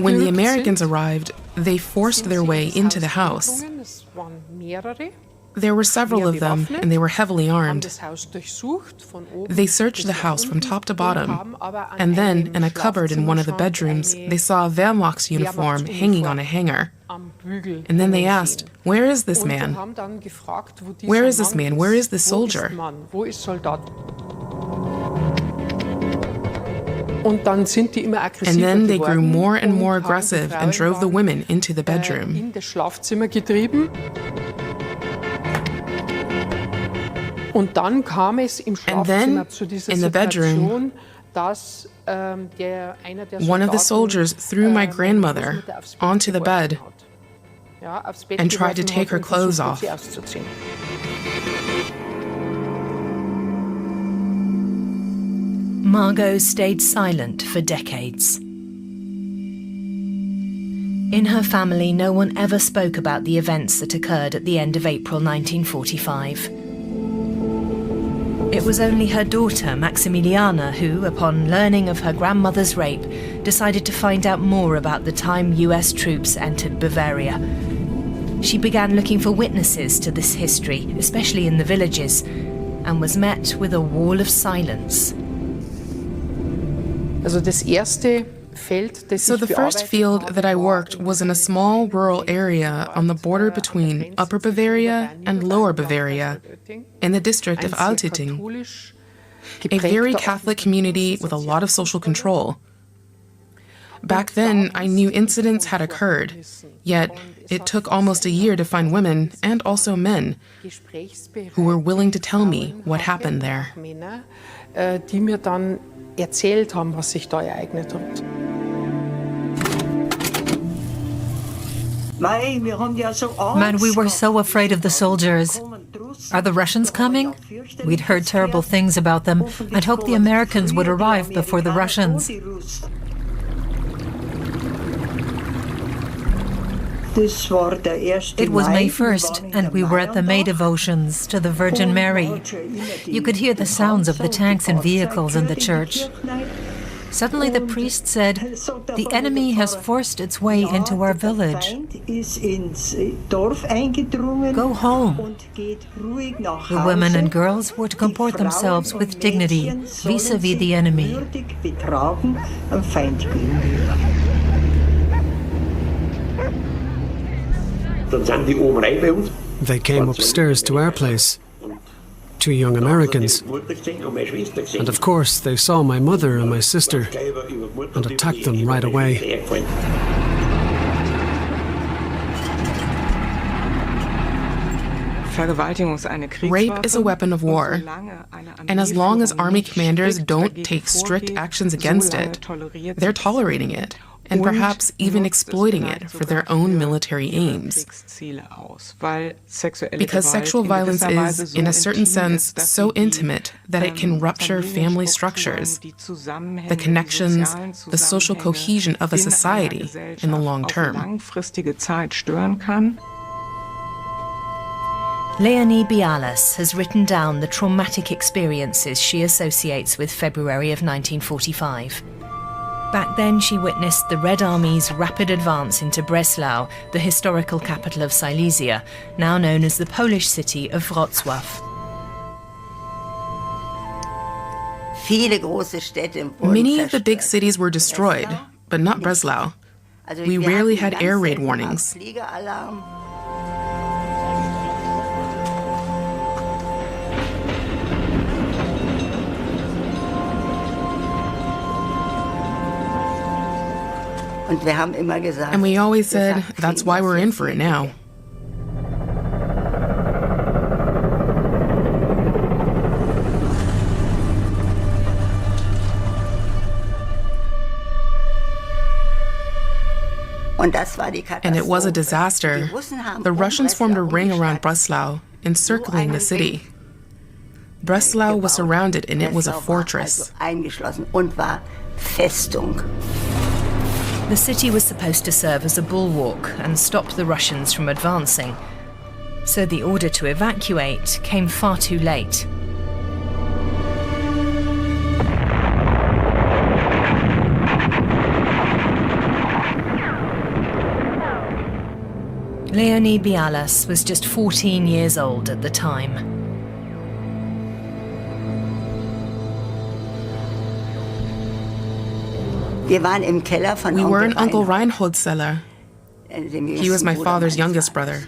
When the Americans arrived, they forced their way into the house. There were several of them, and they were heavily armed. They searched the house from top to bottom, and then, in a cupboard in one of the bedrooms, they saw a Wehrmacht uniform hanging on a hanger. And then they asked, "Where is this man? Where is this man? Where is this soldier?" And then they grew more and more aggressive and drove the women into the bedroom. And then, in the bedroom, one of the soldiers threw my grandmother onto the bed and tried to take her clothes off. Margot stayed silent for decades. In her family, no one ever spoke about the events that occurred at the end of April 1945. It was only her daughter, Maximiliana, who, upon learning of her grandmother's rape, decided to find out more about the time US troops entered Bavaria. She began looking for witnesses to this history, especially in the villages, and was met with a wall of silence. So the first field that I worked was in a small rural area on the border between Upper Bavaria and Lower Bavaria, in the district of Altitting, a very Catholic community with a lot of social control. Back then, I knew incidents had occurred, yet it took almost a year to find women, and also men, who were willing to tell me what happened there. Erzählt haben, was sich da ereignet hat. Man, we were so afraid of the soldiers. Are the Russians coming? We'd heard terrible things about them and hoped the Americans would arrive before the Russians. It was May 1st, and we were at the May devotions to the Virgin Mary. You could hear the sounds of the tanks and vehicles in the church. Suddenly the priest said, "The enemy has forced its way into our village. Go home." The women and girls were to comport themselves with dignity vis-à-vis the enemy. They came upstairs to our place. 2 young Americans. And of course, they saw my mother and my sister and attacked them right away. Rape is a weapon of war, and as long as army commanders don't take strict actions against it, they're tolerating it, and perhaps even exploiting it for their own military aims. Because sexual violence is, in a certain sense, so intimate that it can rupture family structures, the connections, the social cohesion of a society in the long term. Leonie Bialas has written down the traumatic experiences she associates with February of 1945. Back then, she witnessed the Red Army's rapid advance into Breslau, the historical capital of Silesia, now known as the Polish city of Wrocław. Many of the big cities were destroyed, but not Breslau. We rarely had air raid warnings. And we always said, that's why we're in for it now. And it was a disaster. The Russians formed a ring around Breslau, encircling the city. Breslau was surrounded and it was a fortress. The city was supposed to serve as a bulwark and stop the Russians from advancing. So the order to evacuate came far too late. Leonie Bialas was just 14 years old at the time. We were in Uncle Reinhold's cellar. He was my father's youngest brother.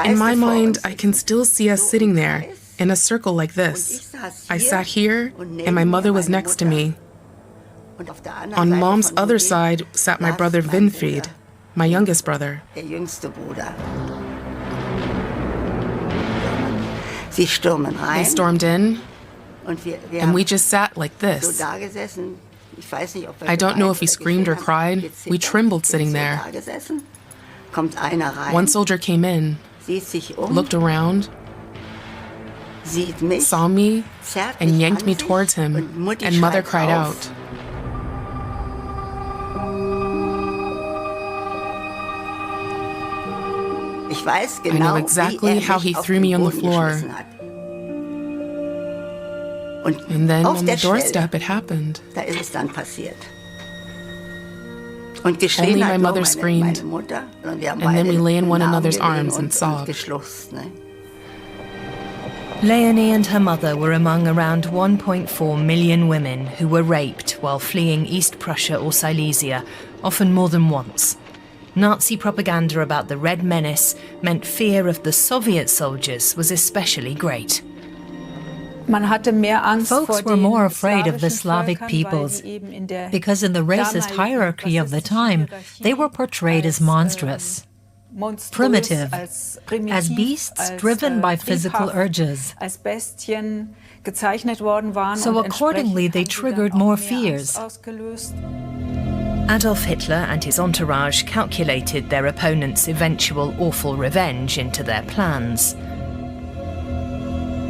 In my mind, I can still see us sitting there, in a circle like this. I sat here, and my mother was next to me. On Mom's other side sat my brother Winfried, my youngest brother. They stormed in. And we just sat like this. I don't know if we screamed or cried. We trembled sitting there. One soldier came in, looked around, saw me, and yanked me towards him, and Mother cried out. I know exactly how he threw me on the floor. And then on the doorstep it happened. Only my mother screamed, and then we lay in one another's arms and sobbed. Leonie and her mother were among around 1.4 million women who were raped while fleeing East Prussia or Silesia, often more than once. Nazi propaganda about the Red Menace meant fear of the Soviet soldiers was especially great. Folks were more afraid of the Slavic peoples because in the racist hierarchy of the time, they were portrayed as monstrous, primitive, as beasts driven by physical urges. So accordingly, they triggered more fears. Adolf Hitler and his entourage calculated their opponent's eventual awful revenge into their plans.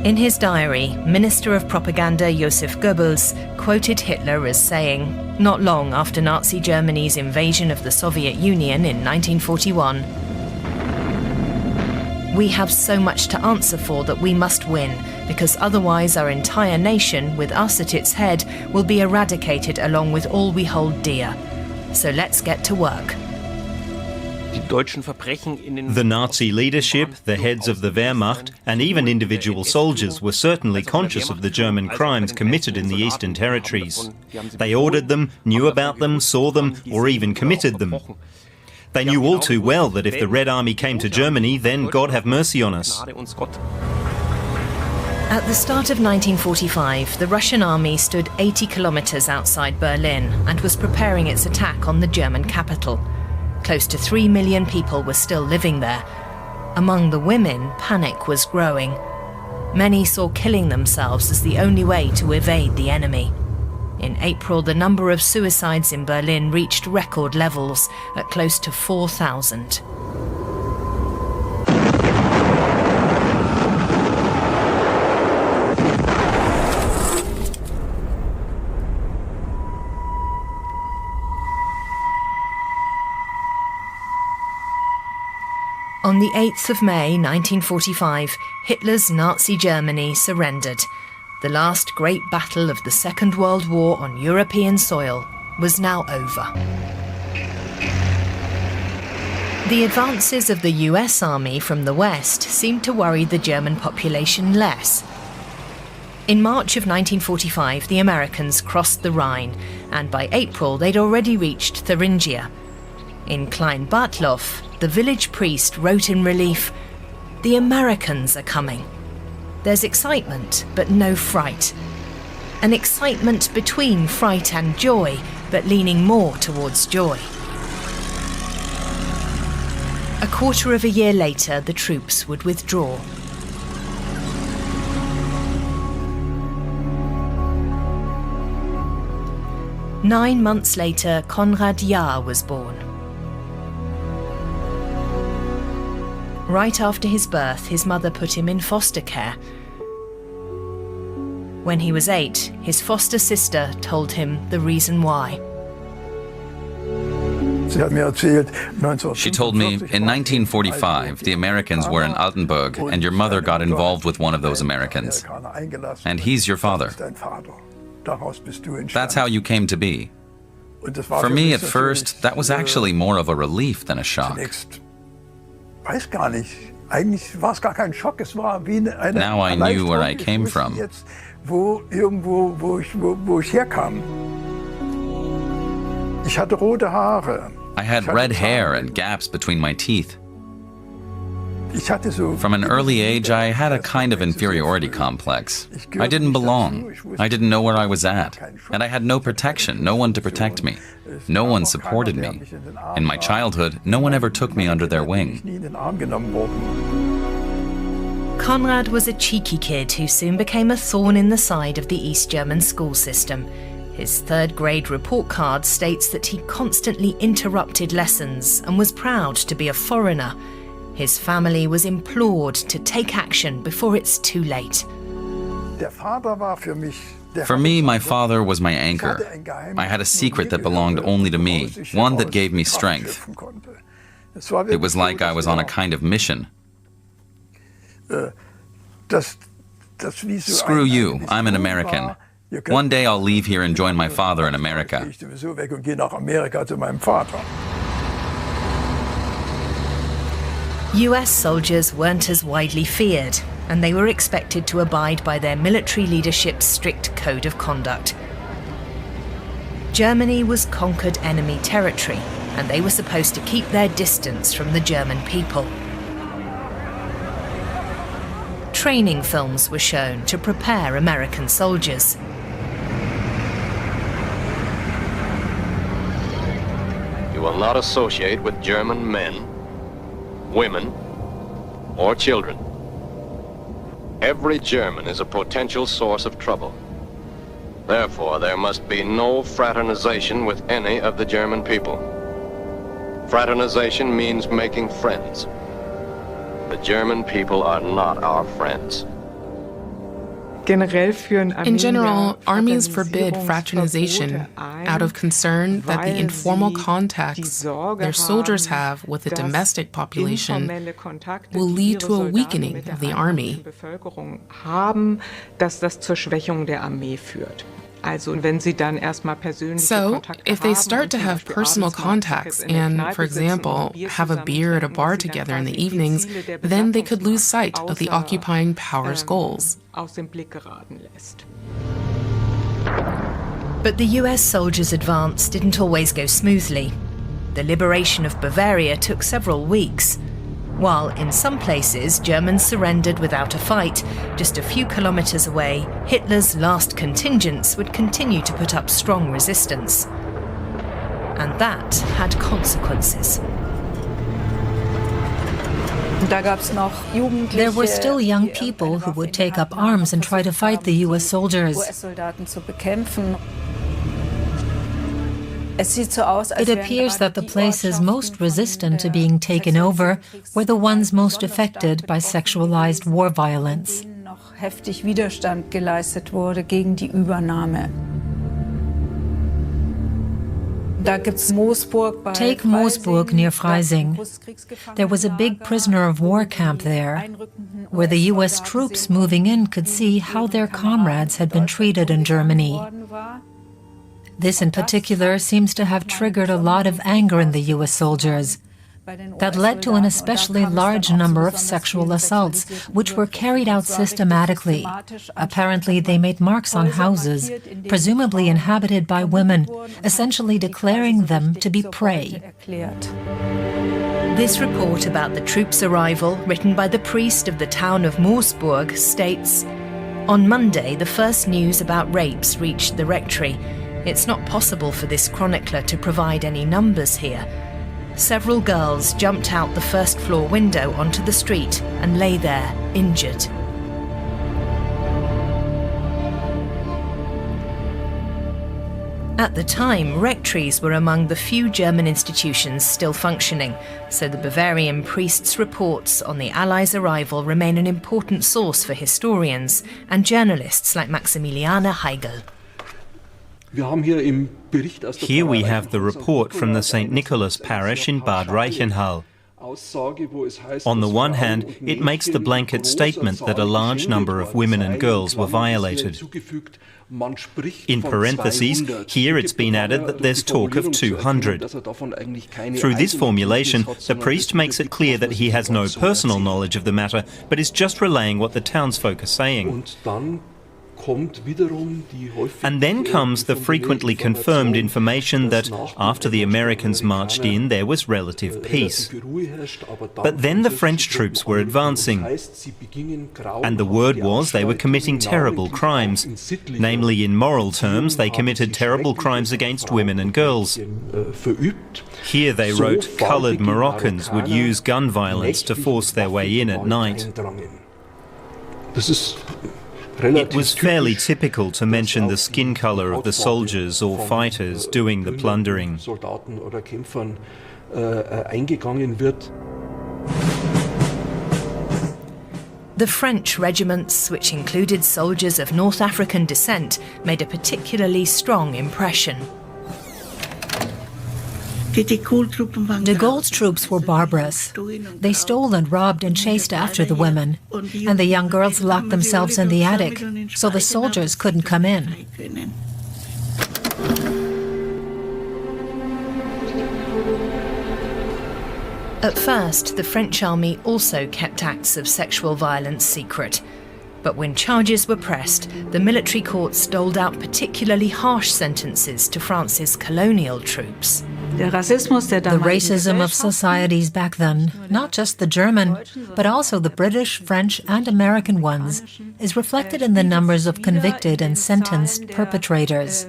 In his diary, Minister of Propaganda Joseph Goebbels quoted Hitler as saying, not long after Nazi Germany's invasion of the Soviet Union in 1941, "We have so much to answer for that we must win, because otherwise our entire nation, with us at its head, will be eradicated along with all we hold dear. So let's get to work." The Nazi leadership, the heads of the Wehrmacht, and even individual soldiers were certainly conscious of the German crimes committed in the Eastern Territories. They ordered them, knew about them, saw them, or even committed them. They knew all too well that if the Red Army came to Germany, then God have mercy on us. At the start of 1945, the Russian army stood 80 kilometers outside Berlin and was preparing its attack on the German capital. Close to 3 million people were still living there. Among the women, panic was growing. Many saw killing themselves as the only way to evade the enemy. In April, the number of suicides in Berlin reached record levels at close to 4,000. On the 8th of May 1945, Hitler's Nazi Germany surrendered. The last great battle of the Second World War on European soil was now over. The advances of the US Army from the west seemed to worry the German population less. In March of 1945, the Americans crossed the Rhine, and by April they'd already reached Thuringia. In Klein-Bartloff, the village priest wrote in relief, "The Americans are coming." There's excitement, but no fright. An excitement between fright and joy, but leaning more towards joy. A quarter of a year later, the troops would withdraw. Nine months later, Konrad Jahr was born. Right after his birth, his mother put him in foster care. When he was 8, his foster sister told him the reason why. She told me, in 1945, the Americans were in Altenburg, and your mother got involved with one of those Americans. And he's your father. That's how you came to be. For me, at first, that was actually more of a relief than a shock. Now I knew where I came from. I had red hair and gaps between my teeth. From an early age, I had a kind of inferiority complex. I didn't belong. I didn't know where I was at. And I had no protection, no one to protect me. No one supported me. In my childhood, no one ever took me under their wing. Konrad was a cheeky kid who soon became a thorn in the side of the East German school system. His third-grade report card states that he constantly interrupted lessons and was proud to be a foreigner. His family was implored to take action before it's too late. For me, my father was my anchor. I had a secret that belonged only to me, one that gave me strength. It was like I was on a kind of mission. Screw you, I'm an American. One day I'll leave here and join my father in America. US soldiers weren't as widely feared, and they were expected to abide by their military leadership's strict code of conduct. Germany was conquered enemy territory, and they were supposed to keep their distance from the German people. Training films were shown to prepare American soldiers. You will not associate with German men, women, or children. Every German is a potential source of trouble. Therefore, there must be no fraternization with any of the German people. Fraternization means making friends. The German people are not our friends. In general, armies forbid fraternization out of concern that the informal contacts their soldiers have with the domestic population will lead to a weakening of the army. So, if they start to have personal contacts and, for example, have a beer at a bar together in the evenings, then they could lose sight of the occupying power's goals. But the US soldiers' advance didn't always go smoothly. The liberation of Bavaria took several weeks. While in some places Germans surrendered without a fight, just a few kilometers away, Hitler's last contingents would continue to put up strong resistance. And that had consequences. There were still young people who would take up arms and try to fight the US soldiers. It appears that the places most resistant to being taken over were the ones most affected by sexualized war violence. Take Moosburg near Freising. There was a big prisoner of war camp there, where the US troops moving in could see how their comrades had been treated in Germany. This in particular seems to have triggered a lot of anger in the US soldiers. That led to an especially large number of sexual assaults, which were carried out systematically. Apparently, they made marks on houses, presumably inhabited by women, essentially declaring them to be prey. This report about the troops' arrival, written by the priest of the town of Moosburg, states, "On Monday, the first news about rapes reached the rectory. It's not possible for this chronicler to provide any numbers here. Several girls jumped out the first-floor window onto the street and lay there, injured." At the time, rectories were among the few German institutions still functioning, so the Bavarian priest's reports on the Allies' arrival remain an important source for historians and journalists like Maximiliane Heigl. Here we have the report from the St. Nicholas parish in Bad Reichenhall. On the one hand, it makes the blanket statement that a large number of women and girls were violated. In parentheses, here it's been added that there's talk of 200. Through this formulation, the priest makes it clear that he has no personal knowledge of the matter, but is just relaying what the townsfolk are saying. And then comes the frequently confirmed information that after the Americans marched in, there was relative peace. But then the French troops were advancing, and the word was they were committing terrible crimes. Namely, in moral terms, they committed terrible crimes against women and girls. Here they wrote coloured Moroccans would use gun violence to force their way in at night. It was fairly typical to mention the skin color of the soldiers or fighters doing the plundering. The French regiments, which included soldiers of North African descent, made a particularly strong impression. De Gaulle's troops were barbarous. They stole and robbed and chased after the women, and the young girls locked themselves in the attic, so the soldiers couldn't come in. At first, the French army also kept acts of sexual violence secret. But when charges were pressed, the military courts doled out particularly harsh sentences to France's colonial troops. The racism of societies back then, not just the German, but also the British, French, and American ones, is reflected in the numbers of convicted and sentenced perpetrators.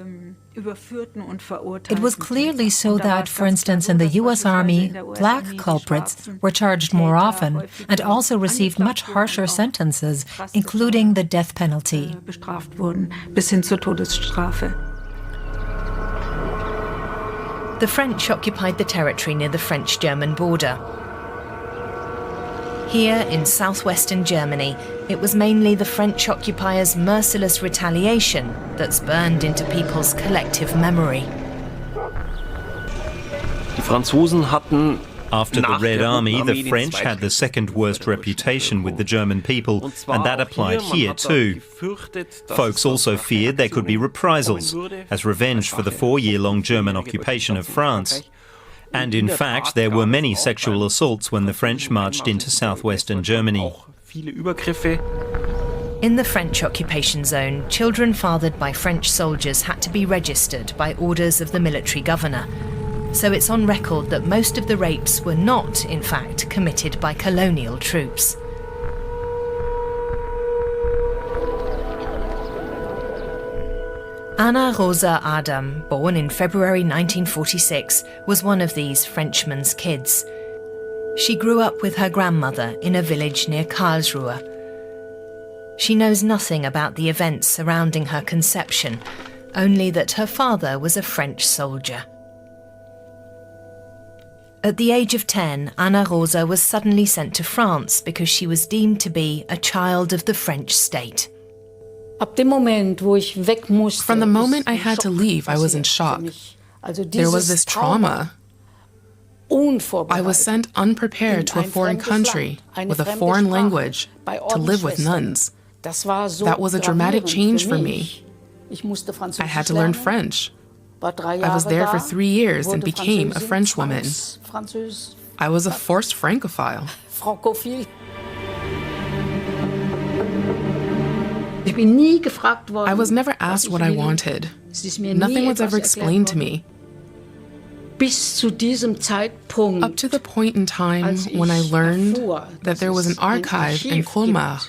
It was clearly so that, for instance, in the US Army, black culprits were charged more often and also received much harsher sentences, including the death penalty. The French occupied the territory near the French-German border. Here, in southwestern Germany, it was mainly the French occupiers' merciless retaliation that's burned into people's collective memory. After the Red Army, the French had the second worst reputation with the German people, and that applied here too. Folks also feared there could be reprisals, as revenge for the 4-year-long German occupation of France. And in fact, there were many sexual assaults when the French marched into southwestern Germany. In the French occupation zone, children fathered by French soldiers had to be registered by orders of the military governor. So it's on record that most of the rapes were not, in fact, committed by colonial troops. Anna Rosa Adam, born in February 1946, was one of these Frenchmen's kids. She grew up with her grandmother in a village near Karlsruhe. She knows nothing about the events surrounding her conception, only that her father was a French soldier. At the age of 10, Anna Rosa was suddenly sent to France because she was deemed to be a child of the French state. From the moment I had to leave, I was in shock. There was this trauma. I was sent unprepared to a foreign country with a foreign language to live with nuns. That was a dramatic change for me. I had to learn French. I was there for 3 years and became a Frenchwoman. I was a forced Francophile. I was never asked what I wanted. Nothing was ever explained to me. Up to the point in time when I learned that there was an archive in Colmar,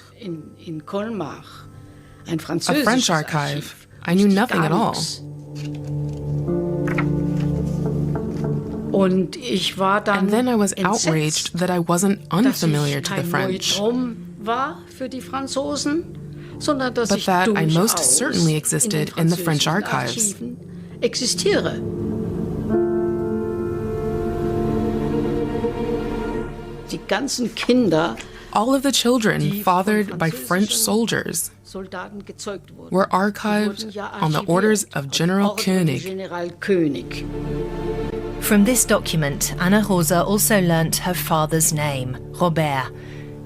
a French archive, I knew nothing at all. And then I was outraged that I wasn't unfamiliar to the French, but that I most certainly existed in the French archives. All of the children fathered by French soldiers were archived on the orders of General König. From this document, Anna Rosa also learnt her father's name, Robert,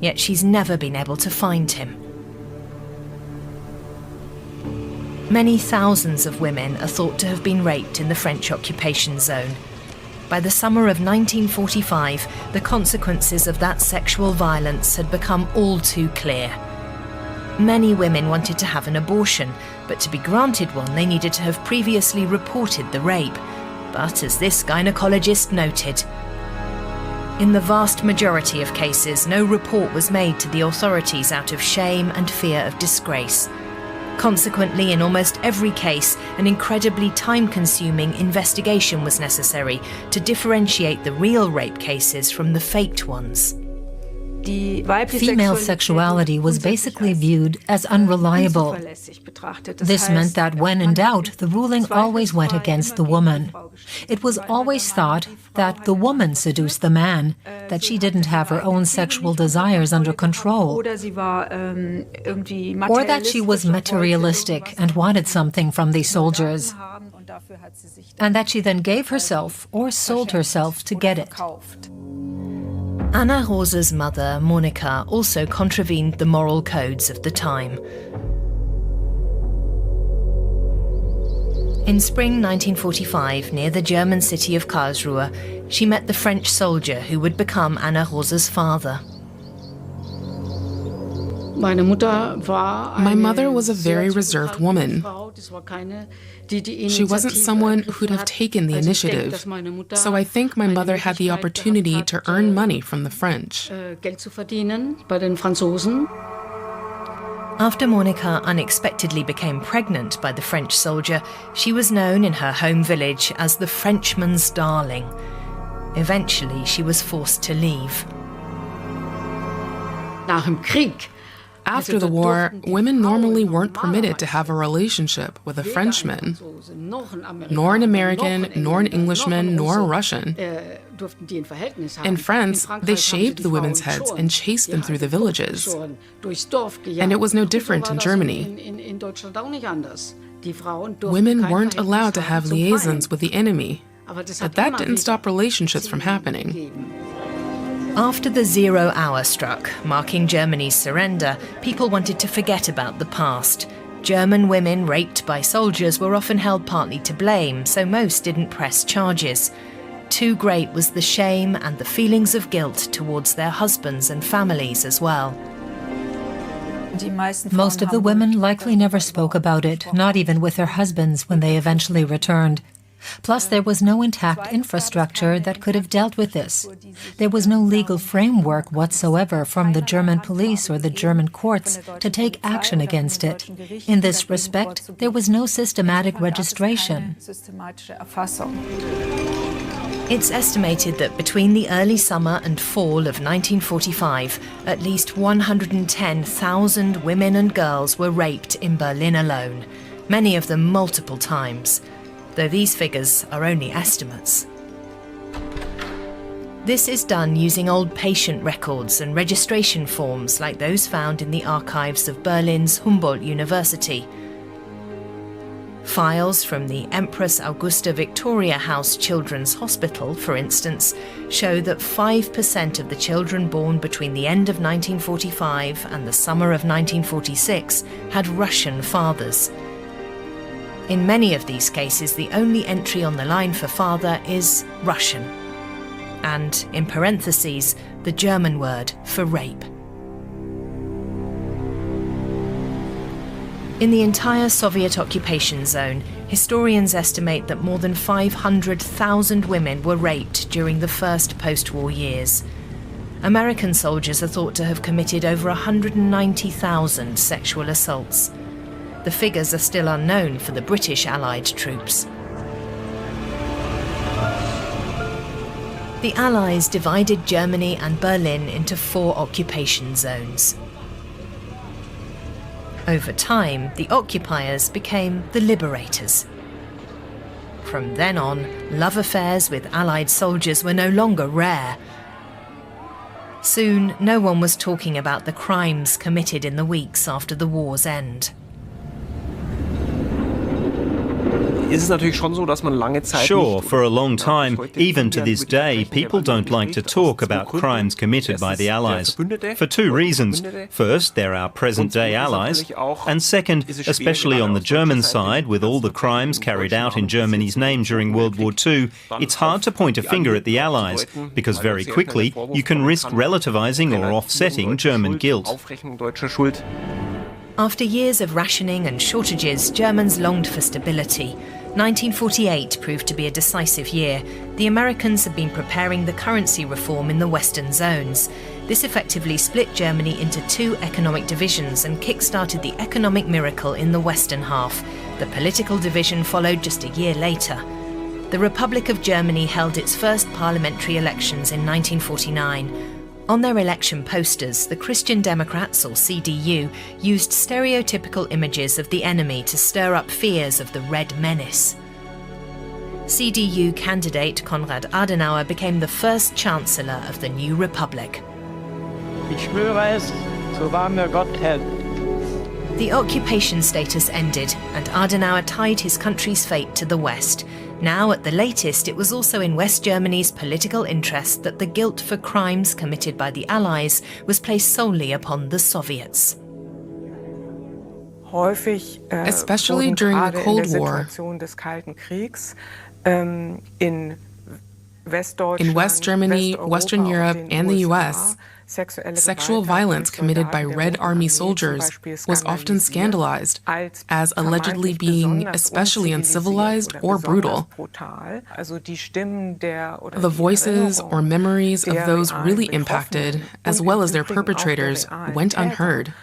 yet she's never been able to find him. Many thousands of women are thought to have been raped in the French occupation zone. By the summer of 1945, the consequences of that sexual violence had become all too clear. Many women wanted to have an abortion, but to be granted one, they needed to have previously reported the rape. But as this gynecologist noted, in the vast majority of cases, no report was made to the authorities out of shame and fear of disgrace. Consequently, in almost every case, an incredibly time-consuming investigation was necessary to differentiate the real rape cases from the faked ones. Female sexuality was basically viewed as unreliable. This meant that when in doubt, the ruling always went against the woman. It was always thought that the woman seduced the man, that she didn't have her own sexual desires under control, or that she was materialistic and wanted something from these soldiers, and that she then gave herself or sold herself to get it. Anna Rosa's mother, Monika, also contravened the moral codes of the time. In spring 1945, near the German city of Karlsruhe, she met the French soldier who would become Anna Rosa's father. My mother was a very reserved woman. She wasn't someone who'd have taken the initiative, so I think my mother had the opportunity to earn money from the French. After Monika unexpectedly became pregnant by the French soldier, she was known in her home village as the Frenchman's darling. Eventually, she was forced to leave. After the war, women normally weren't permitted to have a relationship with a Frenchman, nor an American, nor an Englishman, nor a Russian. In France, they shaved the women's heads and chased them through the villages. And it was no different in Germany. Women weren't allowed to have liaisons with the enemy, but that didn't stop relationships from happening. After the 0 hour struck, marking Germany's surrender, people wanted to forget about the past. German women raped by soldiers were often held partly to blame, so most didn't press charges. Too great was the shame and the feelings of guilt towards their husbands and families as well. Most of the women likely never spoke about it, not even with their husbands when they eventually returned. Plus, there was no intact infrastructure that could have dealt with this. There was no legal framework whatsoever from the German police or the German courts to take action against it. In this respect, there was no systematic registration. It's estimated that between the early summer and fall of 1945, at least 110,000 women and girls were raped in Berlin alone, many of them multiple times, though these figures are only estimates. This is done using old patient records and registration forms like those found in the archives of Berlin's Humboldt University. Files from the Empress Augusta Victoria House Children's Hospital, for instance, show that 5% of the children born between the end of 1945 and the summer of 1946 had Russian fathers. In many of these cases, the only entry on the line for father is Russian, and, in parentheses, the German word for rape. In the entire Soviet occupation zone, historians estimate that more than 500,000 women were raped during the first post-war years. American soldiers are thought to have committed over 190,000 sexual assaults. The figures are still unknown for the British Allied troops. The Allies divided Germany and Berlin into 4 occupation zones. Over time, the occupiers became the liberators. From then on, love affairs with Allied soldiers were no longer rare. Soon, no one was talking about the crimes committed in the weeks after the war's end. Sure, for a long time, even to this day, people don't like to talk about crimes committed by the Allies. For 2 reasons. First, they're our present-day allies. And second, especially on the German side, with all the crimes carried out in Germany's name during World War II, it's hard to point a finger at the Allies, because very quickly you can risk relativizing or offsetting German guilt. After years of rationing and shortages, Germans longed for stability. 1948 proved to be a decisive year. The Americans had been preparing the currency reform in the Western zones. This effectively split Germany into 2 economic divisions and kick-started the economic miracle in the Western half. The political division followed just a year later. The Republic of Germany held its first parliamentary elections in 1949. On their election posters, the Christian Democrats, or CDU, used stereotypical images of the enemy to stir up fears of the Red Menace. CDU candidate Konrad Adenauer became the first Chancellor of the new Republic. Ich schwöre es, so wahr mir Gott hält. The occupation status ended, and Adenauer tied his country's fate to the West. Now, at the latest, it was also in West Germany's political interest that the guilt for crimes committed by the Allies was placed solely upon the Soviets. Especially during the Cold War, in West Germany, Western Europe, and the US, sexual violence committed by Red Army soldiers was often scandalized as allegedly being especially uncivilized or brutal. The voices or memories of those really impacted, as well as their perpetrators, went unheard.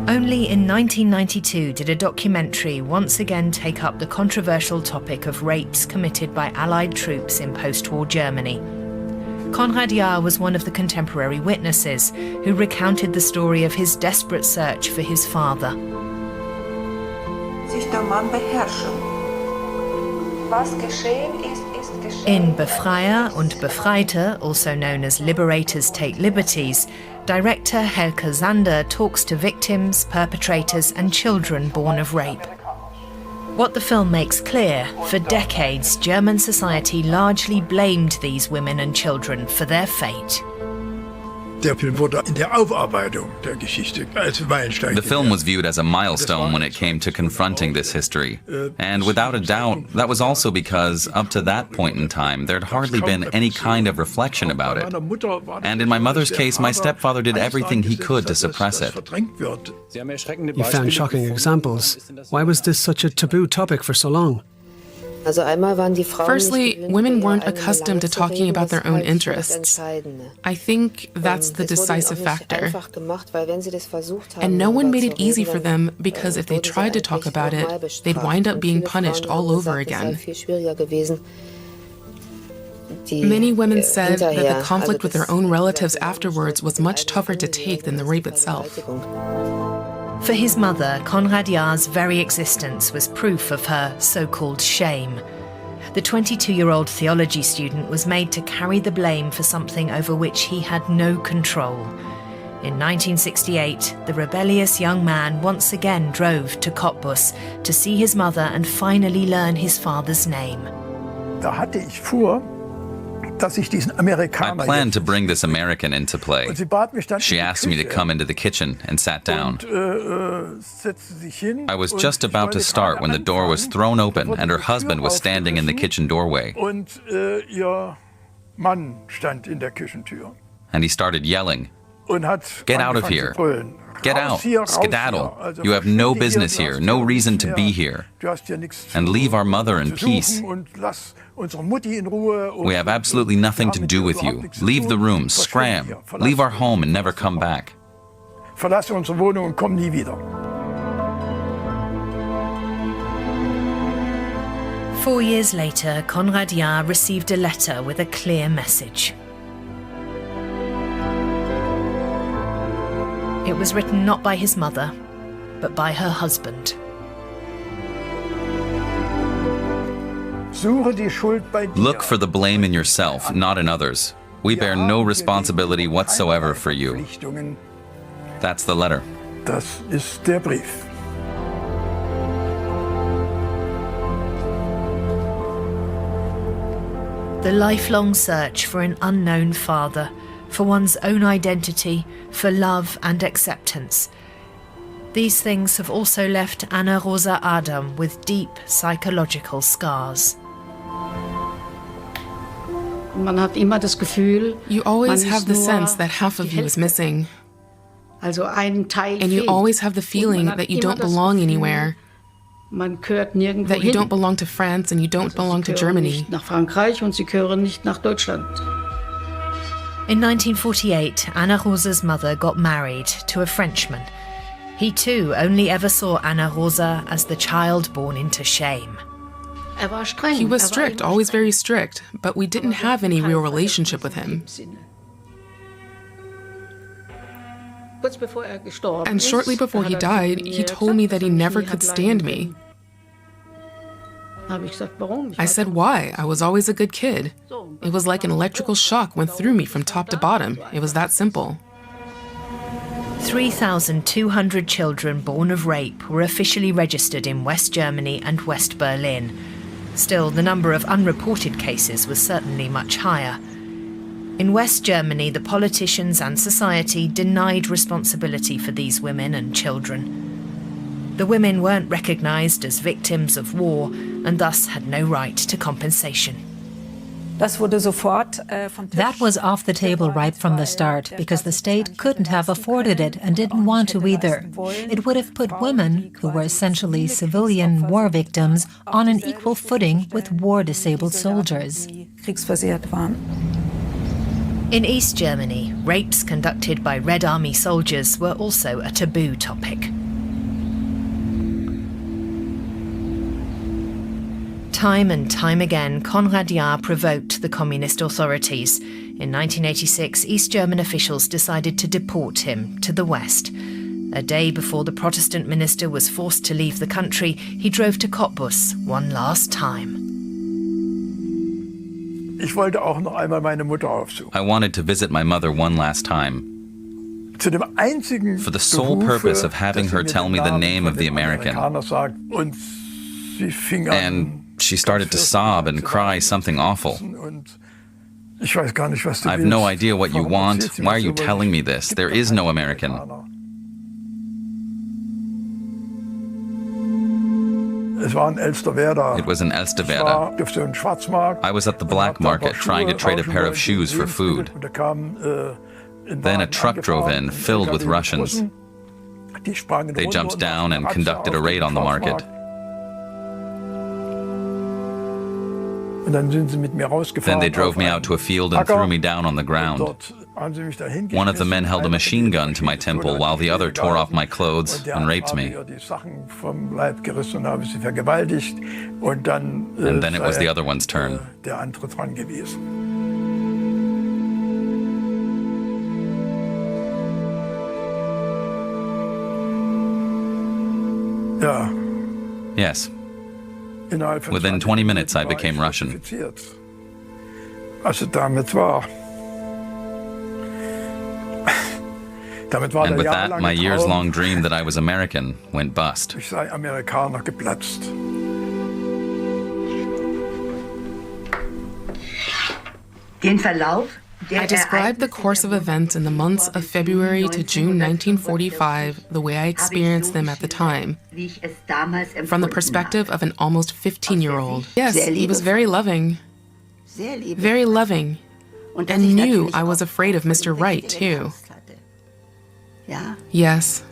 Only in 1992 did a documentary once again take up the controversial topic of rapes committed by Allied troops in post-war Germany. Konrad Jahr was one of the contemporary witnesses who recounted the story of his desperate search for his father. In Befreier und Befreite, also known as Liberators Take Liberties, director Helke Zander talks to victims, perpetrators, and children born of rape. What the film makes clear, for decades, German society largely blamed these women and children for their fate. The film was viewed as a milestone when it came to confronting this history. And without a doubt, that was also because, up to that point in time, there'd hardly been any kind of reflection about it. And in my mother's case, my stepfather did everything he could to suppress it. You found shocking examples. Why was this such a taboo topic for so long? Firstly, women weren't accustomed to talking about their own interests. I think that's the decisive factor. And no one made it easy for them because if they tried to talk about it, they'd wind up being punished all over again. Many women said that the conflict with their own relatives afterwards was much tougher to take than the rape itself. For his mother, Konrad Jahr's very existence was proof of her so-called shame. The 22-year-old theology student was made to carry the blame for something over which he had no control. In 1968, the rebellious young man once again drove to Cottbus to see his mother and finally learn his father's name. I planned to bring this American into play. She asked me to come into the kitchen and sat down. I was just about to start when the door was thrown open and her husband was standing in the kitchen doorway. And he started yelling, "Get out of here! Get out! Skedaddle! You have no business here, no reason to be here. And leave our mother in peace. We have absolutely nothing to do with you. Leave the room, scram, leave our home and never come back." 4 years later, Konrad Jahr received a letter with a clear message. It was written not by his mother, but by her husband. Look for the blame in yourself, not in others. We bear no responsibility whatsoever for you. That's the letter. Das ist der Brief. The lifelong search for an unknown father, for one's own identity, for love and acceptance. These things have also left Anna Rosa Adam with deep psychological scars. You always have the sense that half of you is missing. And you always have the feeling that you don't belong anywhere. That you don't belong to France and you don't belong to Germany. In 1948, Anna Rosa's mother got married to a Frenchman. He too only ever saw Anna Rosa as the child born into shame. He was strict, always very strict, but we didn't have any real relationship with him. And shortly before he died, he told me that he never could stand me. I said, why? I was always a good kid. It was like an electrical shock went through me from top to bottom. It was that simple. 3,200 children born of rape were officially registered in West Germany and West Berlin. Still, the number of unreported cases was certainly much higher. In West Germany, the politicians and society denied responsibility for these women and children. The women weren't recognized as victims of war and thus had no right to compensation. That was off the table right from the start, because the state couldn't have afforded it and didn't want to either. It would have put women, who were essentially civilian war victims, on an equal footing with war-disabled soldiers. In East Germany, rapes conducted by Red Army soldiers were also a taboo topic. Time and time again, Konrad Jahr provoked the communist authorities. In 1986, East German officials decided to deport him to the West. A day before the Protestant minister was forced to leave the country, he drove to Cottbus one last time. I wanted to visit my mother one last time, for the sole purpose of having her tell me the name of the American. And she started to sob and cry something awful. I've no idea what you want. Why are you telling me this? There is no American. It was in Elsterwerda. I was at the black market trying to trade a pair of shoes for food. Then a truck drove in, filled with Russians. They jumped down and conducted a raid on the market. Then they drove me out to a field and threw me down on the ground. One of the men held a machine gun to my temple while the other tore off my clothes and raped me. And then it was the other one's turn. Yes. Within 20 minutes, I became Russian. And with that, my years-long dream that I was American went bust. I described the course of events in the months of February to June 1945 the way I experienced them at the time, from the perspective of an almost 15-year-old. Yes, he was very loving, and knew I was afraid of Mr. Right, too. Yes,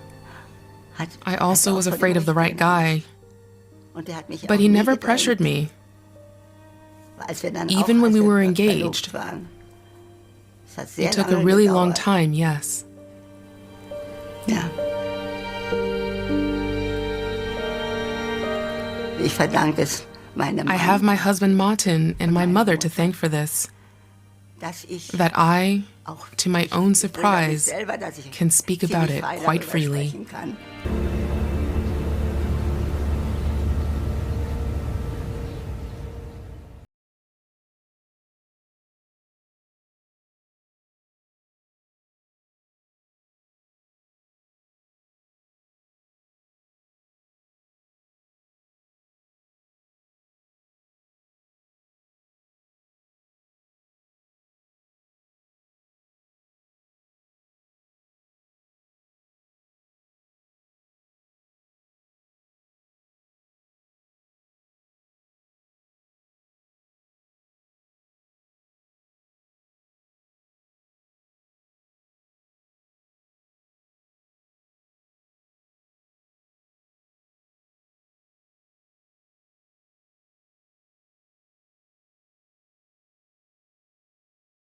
I also was afraid of the right guy, but he never pressured me, even when we were engaged. It took a really long time, yes. I have my husband Martin and my mother to thank for this. That I, to my own surprise, can speak about it quite freely.